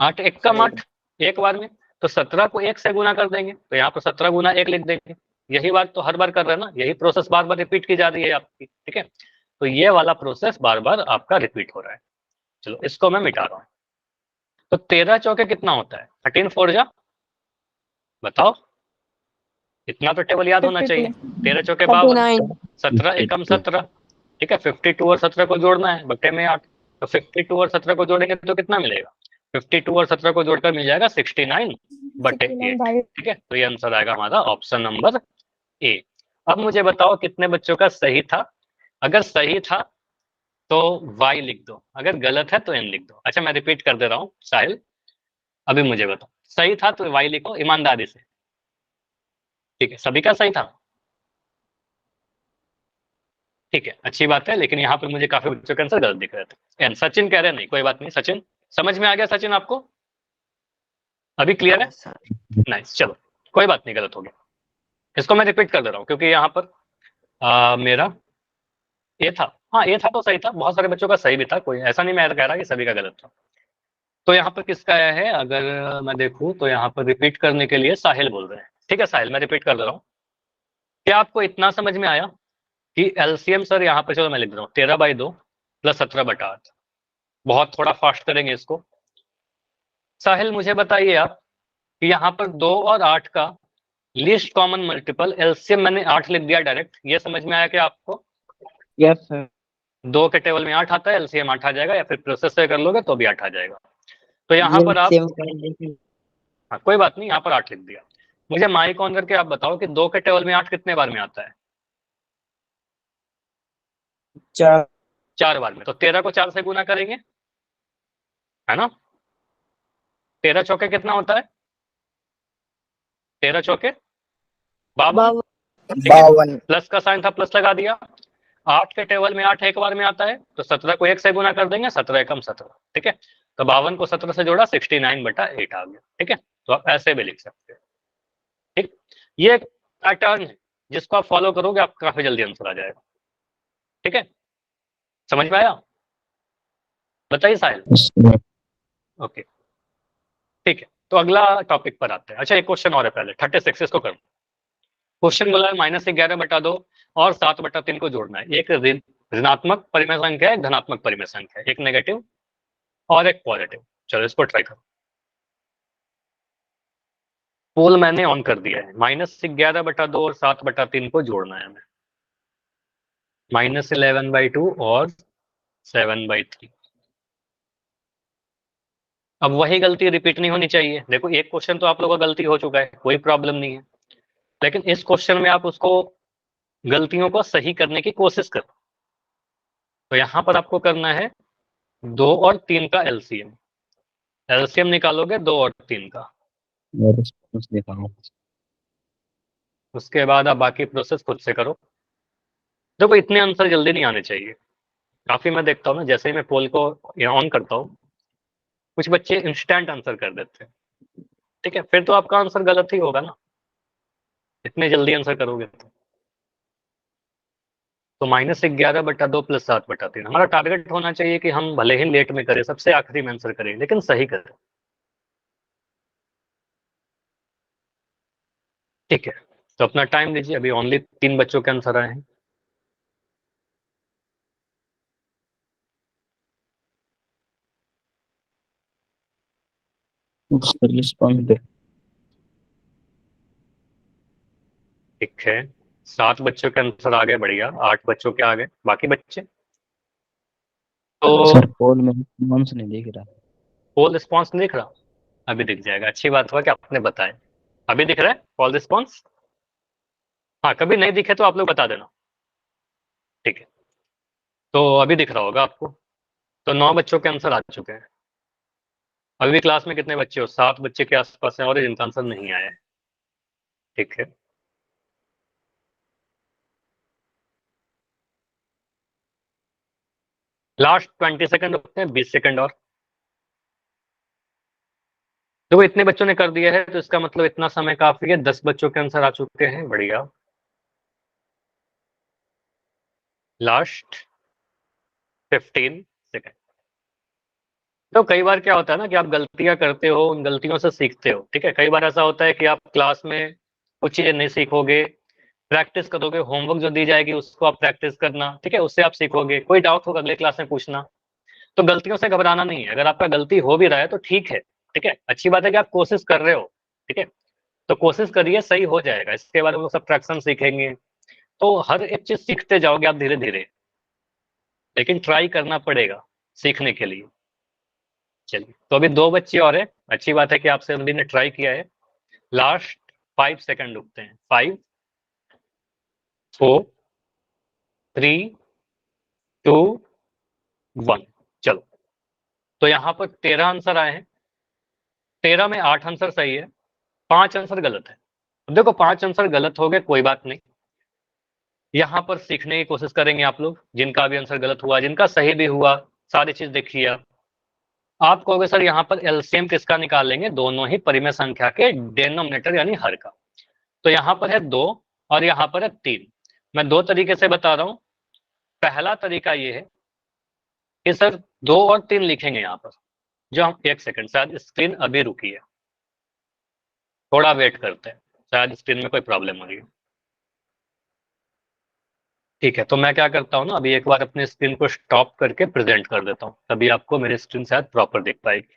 8 1 कम 8, एक बार में, तो 17 को 1 से गुना कर देंगे, तो यहाँ पर 17 गुना 1 लिख देंगे। यही बात तो हर बार कर रहे हैं ना, यही प्रोसेस बार बार रिपीट की जा रही है आपकी। ठीक है, तो ये वाला प्रोसेस बार बार आपका रिपीट हो रहा है। चलो इसको मैं मिटा रहा हूँ। तो 13 चौके कितना होता है? 13 4 जा, बताओ, इतना तो टेबल याद होना चाहिए। 13 चौके 52, 39 17 एकम 17, ठीक है। 52 और 17 को जोड़ना है, बट्टे में 8, तो 52 और 17 को जोड़ेंगे तो कितना मिलेगा? 52 और 17 को जोड़कर मिल जाएगा 69 बटे 8, ठीक है। तो ये आंसर आएगा हमारा ऑप्शन नंबर ए। अब मुझे बताओ कितने बच्चों का सही था? अगर सही था तो y लिख दो, अगर गलत है तो n लिख दो। अच्छा मैं रिपीट कर दे रहा हूँ साहिल, अभी मुझे बताओ, सही था तो y लिखो ईमानदारी से, ठीक है। सभी का सही था, ठीक है, अच्छी बात है। लेकिन यहाँ पर मुझे काफी बच्चों के आंसर गलत दिख रहे थे। सचिन कह रहे नहीं, कोई बात नहीं सचिन, समझ में आ गया सचिन आपको? अभी क्लियर है? नाइस, चलो कोई बात नहीं, गलत हो गया। इसको मैं रिपीट कर दे रहा हूँ क्योंकि यहाँ पर मेरा ए था, हाँ ए था तो सही था, बहुत सारे बच्चों का सही भी था, कोई ऐसा नहीं मैं कह रहा कि सभी का गलत था। तो यहाँ पर किसका आया है? अगर मैं देखूं तो यहाँ पर रिपीट करने के लिए साहिल बोल रहे हैं, ठीक है साहिल मैं रिपीट कर दे रहा हूँ। क्या आपको इतना समझ में आया कि एलसीएम सर यहाँ पे, चलो मैं लिख रहा हूँ 13/2 प्लस 17/8, बहुत थोड़ा फास्ट करेंगे इसको। साहिल मुझे बताइए आप कि यहाँ पर 2 और 8 का लीस्ट कॉमन मल्टीपल एलसीएम मैंने 8 लिख दिया डायरेक्ट, ये समझ में आया क्या आपको? Yes sir. 2 के टेबल में 8 आता है, एलसीएम 8 आ जाएगा, या फिर प्रोसेस से कर लोगे तो भी 8 आ जाएगा। तो यहाँ पर आप, हाँ कोई बात नहीं, यहाँ पर 8 लिख दिया। मुझे माइक ऑन करके आप बताओ कि 2 के टेबल में 8 कितने बार में आता है? 4 बार में। तो 13 को 4 से गुना करेंगे, है ना? 13 चौके कितना होता है? 13 चौके 52, 52 प्लस का साइन था, प्लस लगा दिया। 8 के टेबल में 8 एक बार में आता है, तो 17 को 1 से गुना कर देंगे, 17 एकम 17, ठीक है। तो 52 को 17 से जोड़ा, 69/8 आ गया, ठीक है। तो आप ऐसे भी लिख सकते हो, ठीक। ये एक पैटर्न है जिसको आप फॉलो करोगे, आपको काफी जल्दी आंसर आ जाएगा, ठीक है। समझ में आया? बताइए साहिल। ओके ठीक है, तो अगला टॉपिक पर आते हैं। अच्छा एक क्वेश्चन और है, पहले 36 इसको कर। क्वेश्चन बोला है -11/2 और 7/3 को जोड़ना है। एक ऋणात्मक परिमेय संख्या है, एक धनात्मक परिमेय संख्या है, एक नेगेटिव और एक पॉजिटिव। चलो इसको ट्राई करो। पोल मैंने ऑन कर दिया है। -11/2 और 7/3 को जोड़ना है हमें, -11/2 और 7/3। अब वही गलती रिपीट नहीं होनी चाहिए। देखो एक क्वेश्चन तो आप लोगों का गलती हो चुका है, कोई प्रॉब्लम नहीं है, लेकिन इस क्वेश्चन में आप उसको गलतियों को सही करने की कोशिश करो। तो यहां पर आपको करना है 2 और 3 का एलसीएम। एलसीएम निकालोगे 2 और 3 का, उसके बाद आप बाकी प्रोसेस खुद से करो। देखो इतने आंसर जल्दी नहीं आने चाहिए। काफी मैं देखता हूँ ना, जैसे ही मैं पोल को ऑन करता हूँ, कुछ बच्चे इंस्टेंट आंसर कर देते हैं, ठीक है। फिर तो आपका आंसर गलत ही होगा ना, इतने जल्दी आंसर करोगे तो। -11/2 प्लस 7/3 हमारा टारगेट होना चाहिए कि हम भले ही लेट में करें, सबसे आखिरी में आंसर करें, लेकिन सही करें, ठीक है। तो अपना टाइम लीजिए, अभी ओनली 3 बच्चों के आंसर आए हैं। ठीक है, 7 बच्चों के आंसर आ गए, बढ़िया। 8 बच्चों के आ गए, बाकी बच्चे तो सर पोल में रिस्पॉन्स नहीं दिख रहा। पोल रिस्पॉन्स नहीं दिख रहा, अभी दिख जाएगा। अच्छी बात हुआ कि आपने बताया, अभी दिख रहा है पोल रिस्पॉन्स। हाँ कभी नहीं दिखे तो आप लोग बता देना, ठीक है। तो अभी दिख रहा होगा आपको। तो 9 बच्चों के आंसर आ चुके हैं। अभी भी क्लास में कितने बच्चे हो? 7 बच्चे के आसपास हैं और जिनका आंसर नहीं आया है, ठीक है। लास्ट 20 सेकंड होते हैं, 20 सेकंड और। देखो इतने बच्चों ने कर दिया है तो इसका मतलब इतना समय काफी है। 10 बच्चों के आंसर आ चुके हैं, बढ़िया। Last 15 second. तो कई बार क्या होता है ना कि आप गलतियां करते हो, उन गलतियों से सीखते हो, ठीक है। कई बार ऐसा होता है कि आप क्लास में कुछ चीजें नहीं सीखोगे, प्रैक्टिस करोगे, होमवर्क जो दी जाएगी उसको आप प्रैक्टिस करना, ठीक है, उससे आप सीखोगे। कोई डाउट होगा अगले क्लास में पूछना। तो गलतियों से घबराना नहीं है, अगर आपका गलती हो भी रहा है तो ठीक है, ठीक है, अच्छी बात है कि आप कोशिश कर रहे हो, ठीक है, तो कोशिश करिए, सही हो जाएगा। इसके बाद हम लोग सब्ट्रैक्शन सीखेंगे, तो हर एक चीज सीखते जाओगे आप धीरे धीरे, लेकिन ट्राई करना पड़ेगा सीखने के लिए। चलिए, तो अभी 2 बच्चे और है, अच्छी बात है कि आप सभी ने ट्राई किया है। लास्ट 5 सेकंड रुकते हैं, 5 4 3 2 1। चलो, तो यहाँ पर 13 आंसर आए हैं, 13 में 8 आंसर सही है, 5 आंसर गलत है। अब देखो 5 आंसर गलत हो गए, कोई बात नहीं, यहाँ पर सीखने की कोशिश करेंगे आप लोग। जिनका भी आंसर गलत हुआ, जिनका सही भी हुआ, सारी चीज देखिए आप कहोगे सर यहाँ पर एलसीएम किसका निकालेंगे, दोनों ही परिमेय संख्या के डेनोमिनेटर यानी हर का। तो यहाँ पर है 2 और यहाँ पर है 3। मैं 2 तरीके से बता रहा हूँ। पहला तरीका ये है कि सर 2 और 3 लिखेंगे यहाँ पर, जो हम 1 सेकंड, शायद स्क्रीन अभी रुकी है, थोड़ा वेट करते हैं, शायद स्क्रीन में कोई प्रॉब्लम हो रही है। ठीक है, तो मैं क्या करता हूँ ना, अभी एक बार अपनी स्क्रीन को स्टॉप करके प्रेजेंट कर देता हूँ, तभी आपको मेरी स्क्रीन शायद प्रॉपर दिख पाएगी।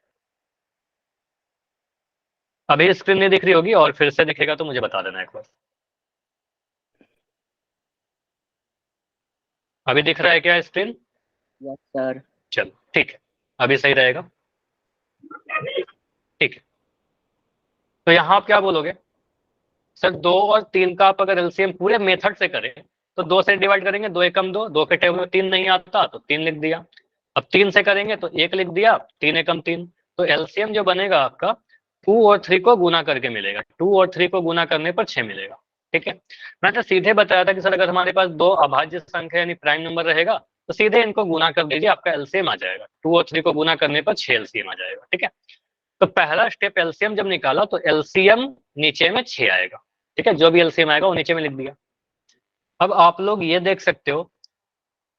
अभी स्क्रीन नहीं दिख रही होगी, और फिर से दिखेगा तो मुझे बता देना एक बार। अभी दिख रहा है क्या स्क्रीन? Yes sir. चलो ठीक है, अभी सही रहेगा, ठीक है। तो यहाँ आप क्या बोलोगे, सर 2 और 3 का आप अगर एलसीएम पूरे मेथड से करें तो 2 से डिवाइड करेंगे, 2 एकम 2, 2 के टेबल में 3 नहीं आता तो 3 लिख दिया। अब 3 से करेंगे तो 1 लिख दिया, 3 एकम 3। तो एलसीएम जो बनेगा आपका 2 और 3 को गुना करके मिलेगा, 2 और 3 को गुना करने पर 6 मिलेगा, ठीक है। मैं तो सीधे बताया था कि सर अगर हमारे पास 2 अभाज्य संख्या यानी प्राइम नंबर रहेगा तो सीधे इनको गुना कर दीजिए, आपका एलसीएम आ जाएगा। 2 और 3 को गुना करने पर 6 एलसीएम आ जाएगा, ठीक है। तो पहला स्टेप एलसीएम जब निकाला तो एलसीएम नीचे में 6 आएगा, ठीक है, जो भी एलसीएम आएगा वो नीचे में लिख दिया। अब आप लोग ये देख सकते हो,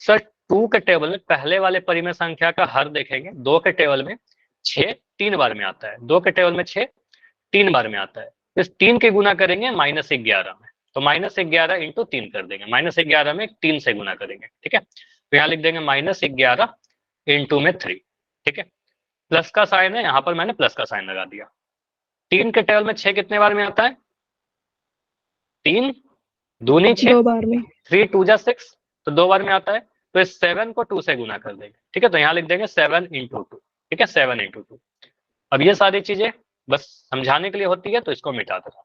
सर 2 के टेबल में पहले वाले परिमेय संख्या का हर देखेंगे, 2 के टेबल में 6 3 बार में आता है, 2 के टेबल में 6 3 बार में आता है। इस 3 के गुना करेंगे -11 में, तो -11 इंटू 3 कर देंगे, -11 में 3 से गुना करेंगे, ठीक है। तो यहाँ लिख देंगे -11 इंटू में 3, ठीक है। प्लस का साइन है, यहाँ पर मैंने प्लस का साइन लगा दिया। 3 के टेबल में 6 कितने बार में आता है? 3 दूनी 6, 2 बार में। 3 2 जा 6, तो 2 बार में आता है। तो इस 7 को 2 से गुना कर देंगे, ठीक है। तो यहाँ लिख देंगे 7 इंटू 2, ठीक है, 7 इंटू 2। अब ये सारी चीजें बस समझाने के लिए होती है, तो इसको मिटा दो।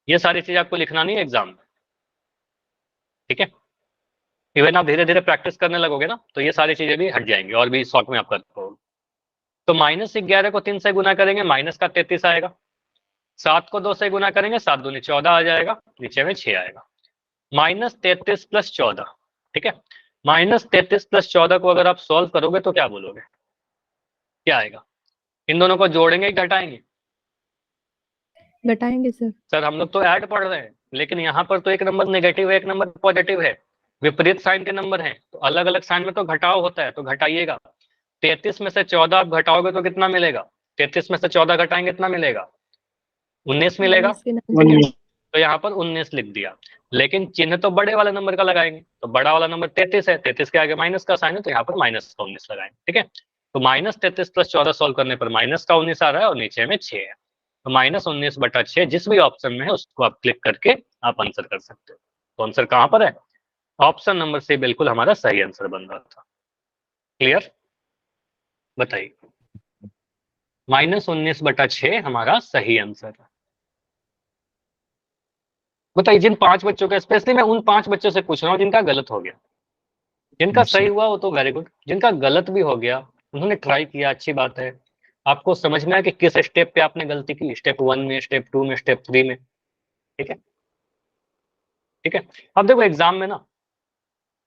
ये सारी चीजें आपको लिखना नहीं है एग्जाम में, ठीक है। इवन आप धीरे धीरे प्रैक्टिस करने लगोगे ना तो ये सारी चीजें भी हट जाएंगी और भी शॉर्ट में आप कर पाओगे। तो -11 को 3 से गुना करेंगे, माइनस का 33 आएगा। 7 को 2 से गुना करेंगे, 7 दूनी 14 आ जाएगा, नीचे में 6 आएगा। -33 + 14, ठीक है। -33 + 14 को अगर आप सॉल्व करोगे तो क्या बोलोगे, क्या आएगा? इन दोनों को जोड़ेंगे कि घटाएंगे? घटाएंगे सर। सर हम लोग तो ऐड पढ़ रहे हैं, लेकिन यहाँ पर तो एक नंबर नेगेटिव है, एक नंबर पॉजिटिव है, विपरीत साइन के नंबर हैं, तो अलग अलग साइन में तो घटाव होता है, तो घटाइएगा। 33 में से 14 आप घटाओगे तो कितना मिलेगा? 33 में से 14 घटाएंगे कितना मिलेगा? 19 मिलेगा। तो यहाँ पर 19 लिख दिया, लेकिन चिन्ह तो बड़े वाले नंबर का लगाएंगे, तो बड़ा वाला नंबर 33 है, 33 के आगे माइनस का साइन है, तो यहाँ पर -19 लगाएंगे, ठीक है। तो -33 + 14 सॉल्व करने पर -19 आ रहा है और नीचे में 6 है, तो -19/6 जिस भी ऑप्शन में है उसको आप क्लिक करके आप आंसर कर सकते हो। तो आंसर कहाँ पर है? ऑप्शन नंबर से बिल्कुल हमारा सही आंसर बन रहा था। क्लियर? बताइए, -19/6 हमारा सही आंसर है। बताइए, जिन 5 बच्चों का, स्पेशली मैं उन 5 बच्चों से पूछ रहा हूँ जिनका गलत हो गया, जिनका सही हुआ वो तो वेरी गुड, जिनका गलत भी हो गया उन्होंने ट्राई किया, अच्छी बात है। आपको समझ में आया कि किस स्टेप पे आपने गलती की, स्टेप 1 में, स्टेप 2 में, स्टेप 3 में, ठीक है, ठीक है। अब देखो एग्जाम में ना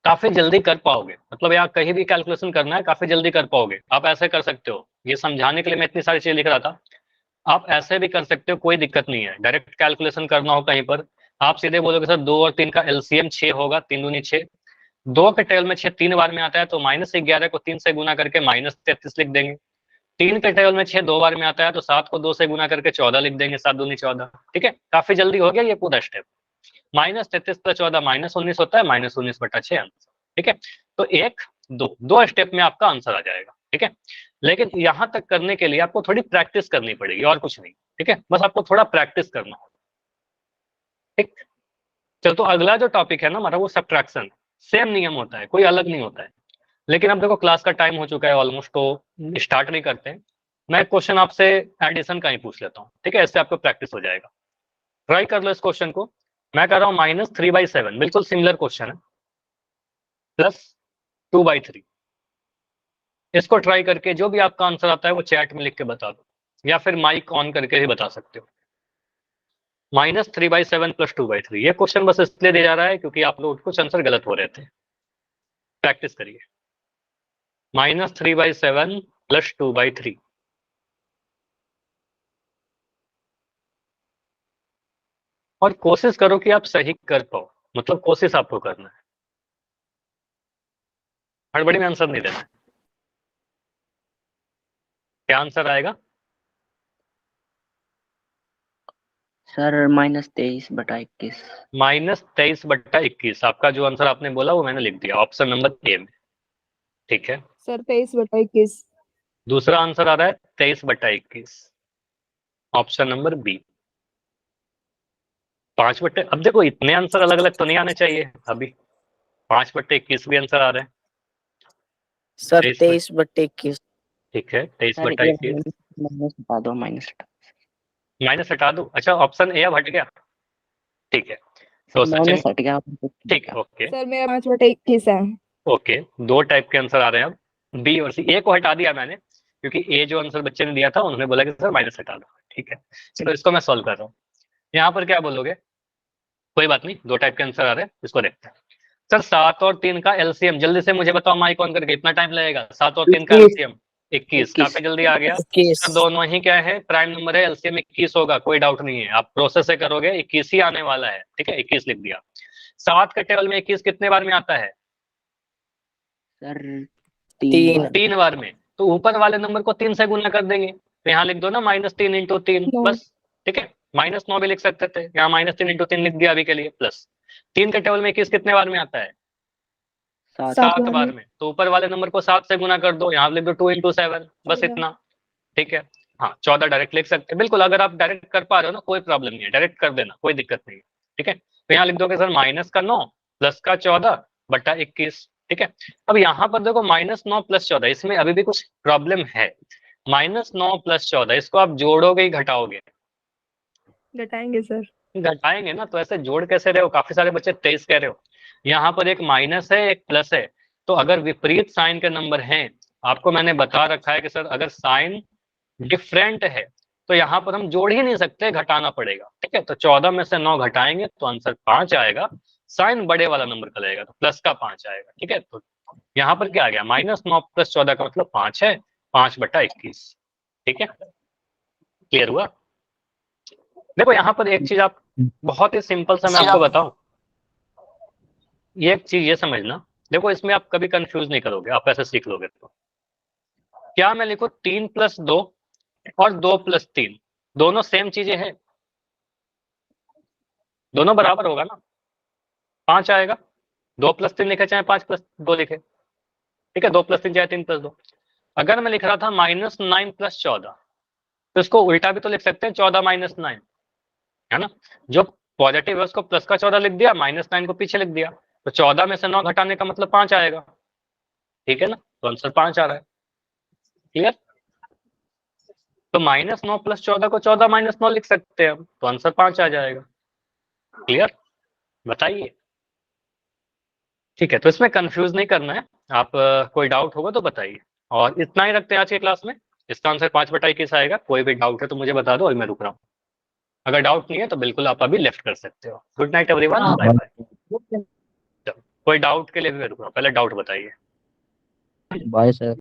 काफी जल्दी कर पाओगे, मतलब यार कहीं भी कैलकुलेशन करना है काफी जल्दी कर पाओगे। आप ऐसे कर सकते हो, ये समझाने के लिए मैं इतनी सारी चीजें लिख रहा था, आप ऐसे भी कर सकते हो, कोई दिक्कत नहीं है। डायरेक्ट कैलकुलेशन करना हो कहीं पर, आप सीधे बोलोगे सर 2 और 3 का एलसीएम 6 होगा, 3 दूनी 6, 2 के टेबल में 6 3 बार में आता है, तो -11 को 3 से गुना करके -33 लिख देंगे। 3 के टेबल में 6 2 बार में आता है, तो 7 को 2 से गुना करके 14 लिख देंगे, 7 दूनी 14, ठीक है। काफी जल्दी हो गया ये पूरा स्टेप। -33 + 14 -19 होता है, -19/6 आंसर। ठीक है, तो 1 2 स्टेप में आपका आंसर आ जाएगा। ठीक है, लेकिन यहां तक करने के लिए आपको थोड़ी प्रैक्टिस करनी पड़ेगी और कुछ नहीं। ठीक है, बस आपको थोड़ा प्रैक्टिस करना होगा। ठीक, चलो तो अगला जो टॉपिक है ना हमारा वो सब्ट्रैक्शन। सेम नियम होता है, कोई अलग नहीं होता है। लेकिन अब देखो क्लास का टाइम हो चुका है ऑलमोस्ट, तो स्टार्ट नहीं करते हैं। मैं क्वेश्चन आपसे एडिशन का ही पूछ लेता हूँ। ठीक है, इससे आपको प्रैक्टिस हो जाएगा। ट्राई कर लो इस क्वेश्चन को। मैं कर रहा हूँ -3/7, बिल्कुल सिमिलर क्वेश्चन है, +2/3। इसको ट्राई करके जो भी आपका आंसर आता है वो चैट में लिख के बता दो, या फिर माइक ऑन करके भी बता सकते हो। -3/7 + 2/3, ये क्वेश्चन बस इसलिए दिया जा रहा है क्योंकि आप लोग कुछ आंसर गलत हो रहे थे। प्रैक्टिस करिए। -3/7 + 2/3। और कोशिश करो कि आप सही कर पाओ, मतलब कोशिश आपको करना है, हड़बड़ी में आंसर नहीं देना है। क्या आंसर आएगा? सर -23/21। -23/21 आपका जो आंसर आपने बोला वो मैंने लिख दिया ऑप्शन नंबर ए में। ठीक है, सर 23/21। दूसरा आंसर आ रहा है 23/21, ऑप्शन नंबर बी। 5/, अब देखो इतने आंसर अलग अलग तो नहीं आने चाहिए अभी। 5/21 भी आंसर आ रहे हैं सर 23/, 23/21। ठीक है, सर ये 23/21 माइनस हटा दो, माइनस हटा। माइनस हटा दो। अच्छा, ऑप्शन ए अब हट गया। ठीक है, तो सचिन, माइनस हट गया। ठीक, ओके सर मेरा 5/21 है। ओके, दो टाइप के आंसर आ रहे हैं अब, बी और सी। ए को हटा दिया मैंने क्योंकि ए जो आंसर बच्चे ने दिया था उन्होंने बोला कि सर माइनस हटा दो। ठीक है, चलो इसको मैं सॉल्व कर रहा हूँ। यहाँ पर क्या बोलोगे? कोई बात नहीं, दो टाइप के आंसर आ रहे हैं, इसको देखते हैं। सर 7 और 3 का एलसीएम, जल्दी से मुझे बताओ माइक ऑन करके, इतना टाइम लगेगा? 7 और 3 का 21। एलसीएम 21, काफी जल्दी आ गया। 21। सर दोनों ही क्या है, प्राइम नंबर है, एलसीएम 21 होगा, कोई डाउट नहीं है। आप प्रोसेस से करोगे 21 ही आने वाला है। ठीक है, 21 लिख दिया। 7 के टेबल में 21 कितने बार में आता है? सर 3। 3 बार में। तो ऊपर वाले नंबर को 3 से गुना कर देंगे, तो यहाँ लिख दो ना -3 × 3 9। बस। ठीक है, -9 भी लिख सकते थे, यहाँ -3 × 3 लिख दिया अभी के लिए, प्लस 3 के टेबल में 21 कितने बार में आता है? 7। 7 बार में। तो ऊपर वाले नंबर को 7 से गुना कर दो, यहाँ लिख दो 2 × 7, बस 14। इतना। ठीक है, हाँ 14 डायरेक्ट लिख सकते हैं, बिल्कुल। अगर आप डायरेक्ट कर पा रहे हो ना, कोई प्रॉब्लम नहीं है, डायरेक्ट कर देना, कोई दिक्कत नहीं है। ठीक है, तो यहाँ लिख दोगे सर -9 + 14/21। ठीक है, अब यहाँ पर देखो -9 + 14, इसमें अभी भी कुछ प्रॉब्लम है। -9 + 14, इसको आप जोड़ोगे ही घटाओगे? घटाएंगे सर। घटाएंगे ना, तो ऐसे जोड़ कैसे रहे हो? काफी सारे बच्चे 23 कह रहे हो। यहाँ पर एक माइनस है, एक प्लस है, तो अगर विपरीत साइन के नंबर हैं, आपको मैंने बता रखा है कि सर अगर साइन डिफरेंट है तो यहाँ पर हम जोड़ ही नहीं सकते, घटाना पड़ेगा। ठीक है, तो 14 में से 9 घटाएंगे तो आंसर 5 आएगा। साइन बड़े वाला नंबर का लगेगा तो प्लस का 5 आएगा। ठीक है, तो यहाँ पर क्या आ गया? -9 + 14 का मतलब 5 है, 5/21। ठीक है, क्लियर हुआ? देखो यहाँ पर एक चीज आप, बहुत ही सिंपल सा मैं आपको बताऊं, ये एक चीज ये समझना, देखो इसमें आप कभी कंफ्यूज नहीं करोगे, आप ऐसे सीख लोगे तो। क्या मैं लिखूं 3 + 2 और 2 + 3, दोनों सेम चीजें हैं, दोनों बराबर होगा ना, 5 आएगा। 2 + 3 लिखे चाहे 5 + 2 लिखे। ठीक है, 2 + 3 चाहे 3 + 2। अगर मैं लिख रहा था -9 + 14, तो इसको उल्टा भी तो लिख सकते हैं, 14 - 9, है ना? जो पॉजिटिव है उसको प्लस का 14 लिख दिया, -9 को पीछे लिख दिया, तो 14 में से 9 घटाने का मतलब 5 आएगा। ठीक है ना, तो आंसर 5 आ रहा है। क्लियर? तो -9 + 14 को 14 - 9 लिख सकते हैं हम, तो आंसर 5 आ जाएगा। क्लियर? बताइए। ठीक है, तो इसमें कंफ्यूज नहीं करना है। आप कोई डाउट होगा तो बताइए। और इतना ही रखते हैं आज की क्लास में। इसका आंसर 5/21 आएगा। कोई भी डाउट है तो मुझे बता दो और मैं रुक रहा हूँ। अगर डाउट नहीं है तो बिल्कुल आप अभी लेफ्ट कर सकते हो। Good night everyone, bye bye. कोई डाउट के लिए भी मैं रुक रहा हूँ, पहले डाउट बताइए। Bye sir.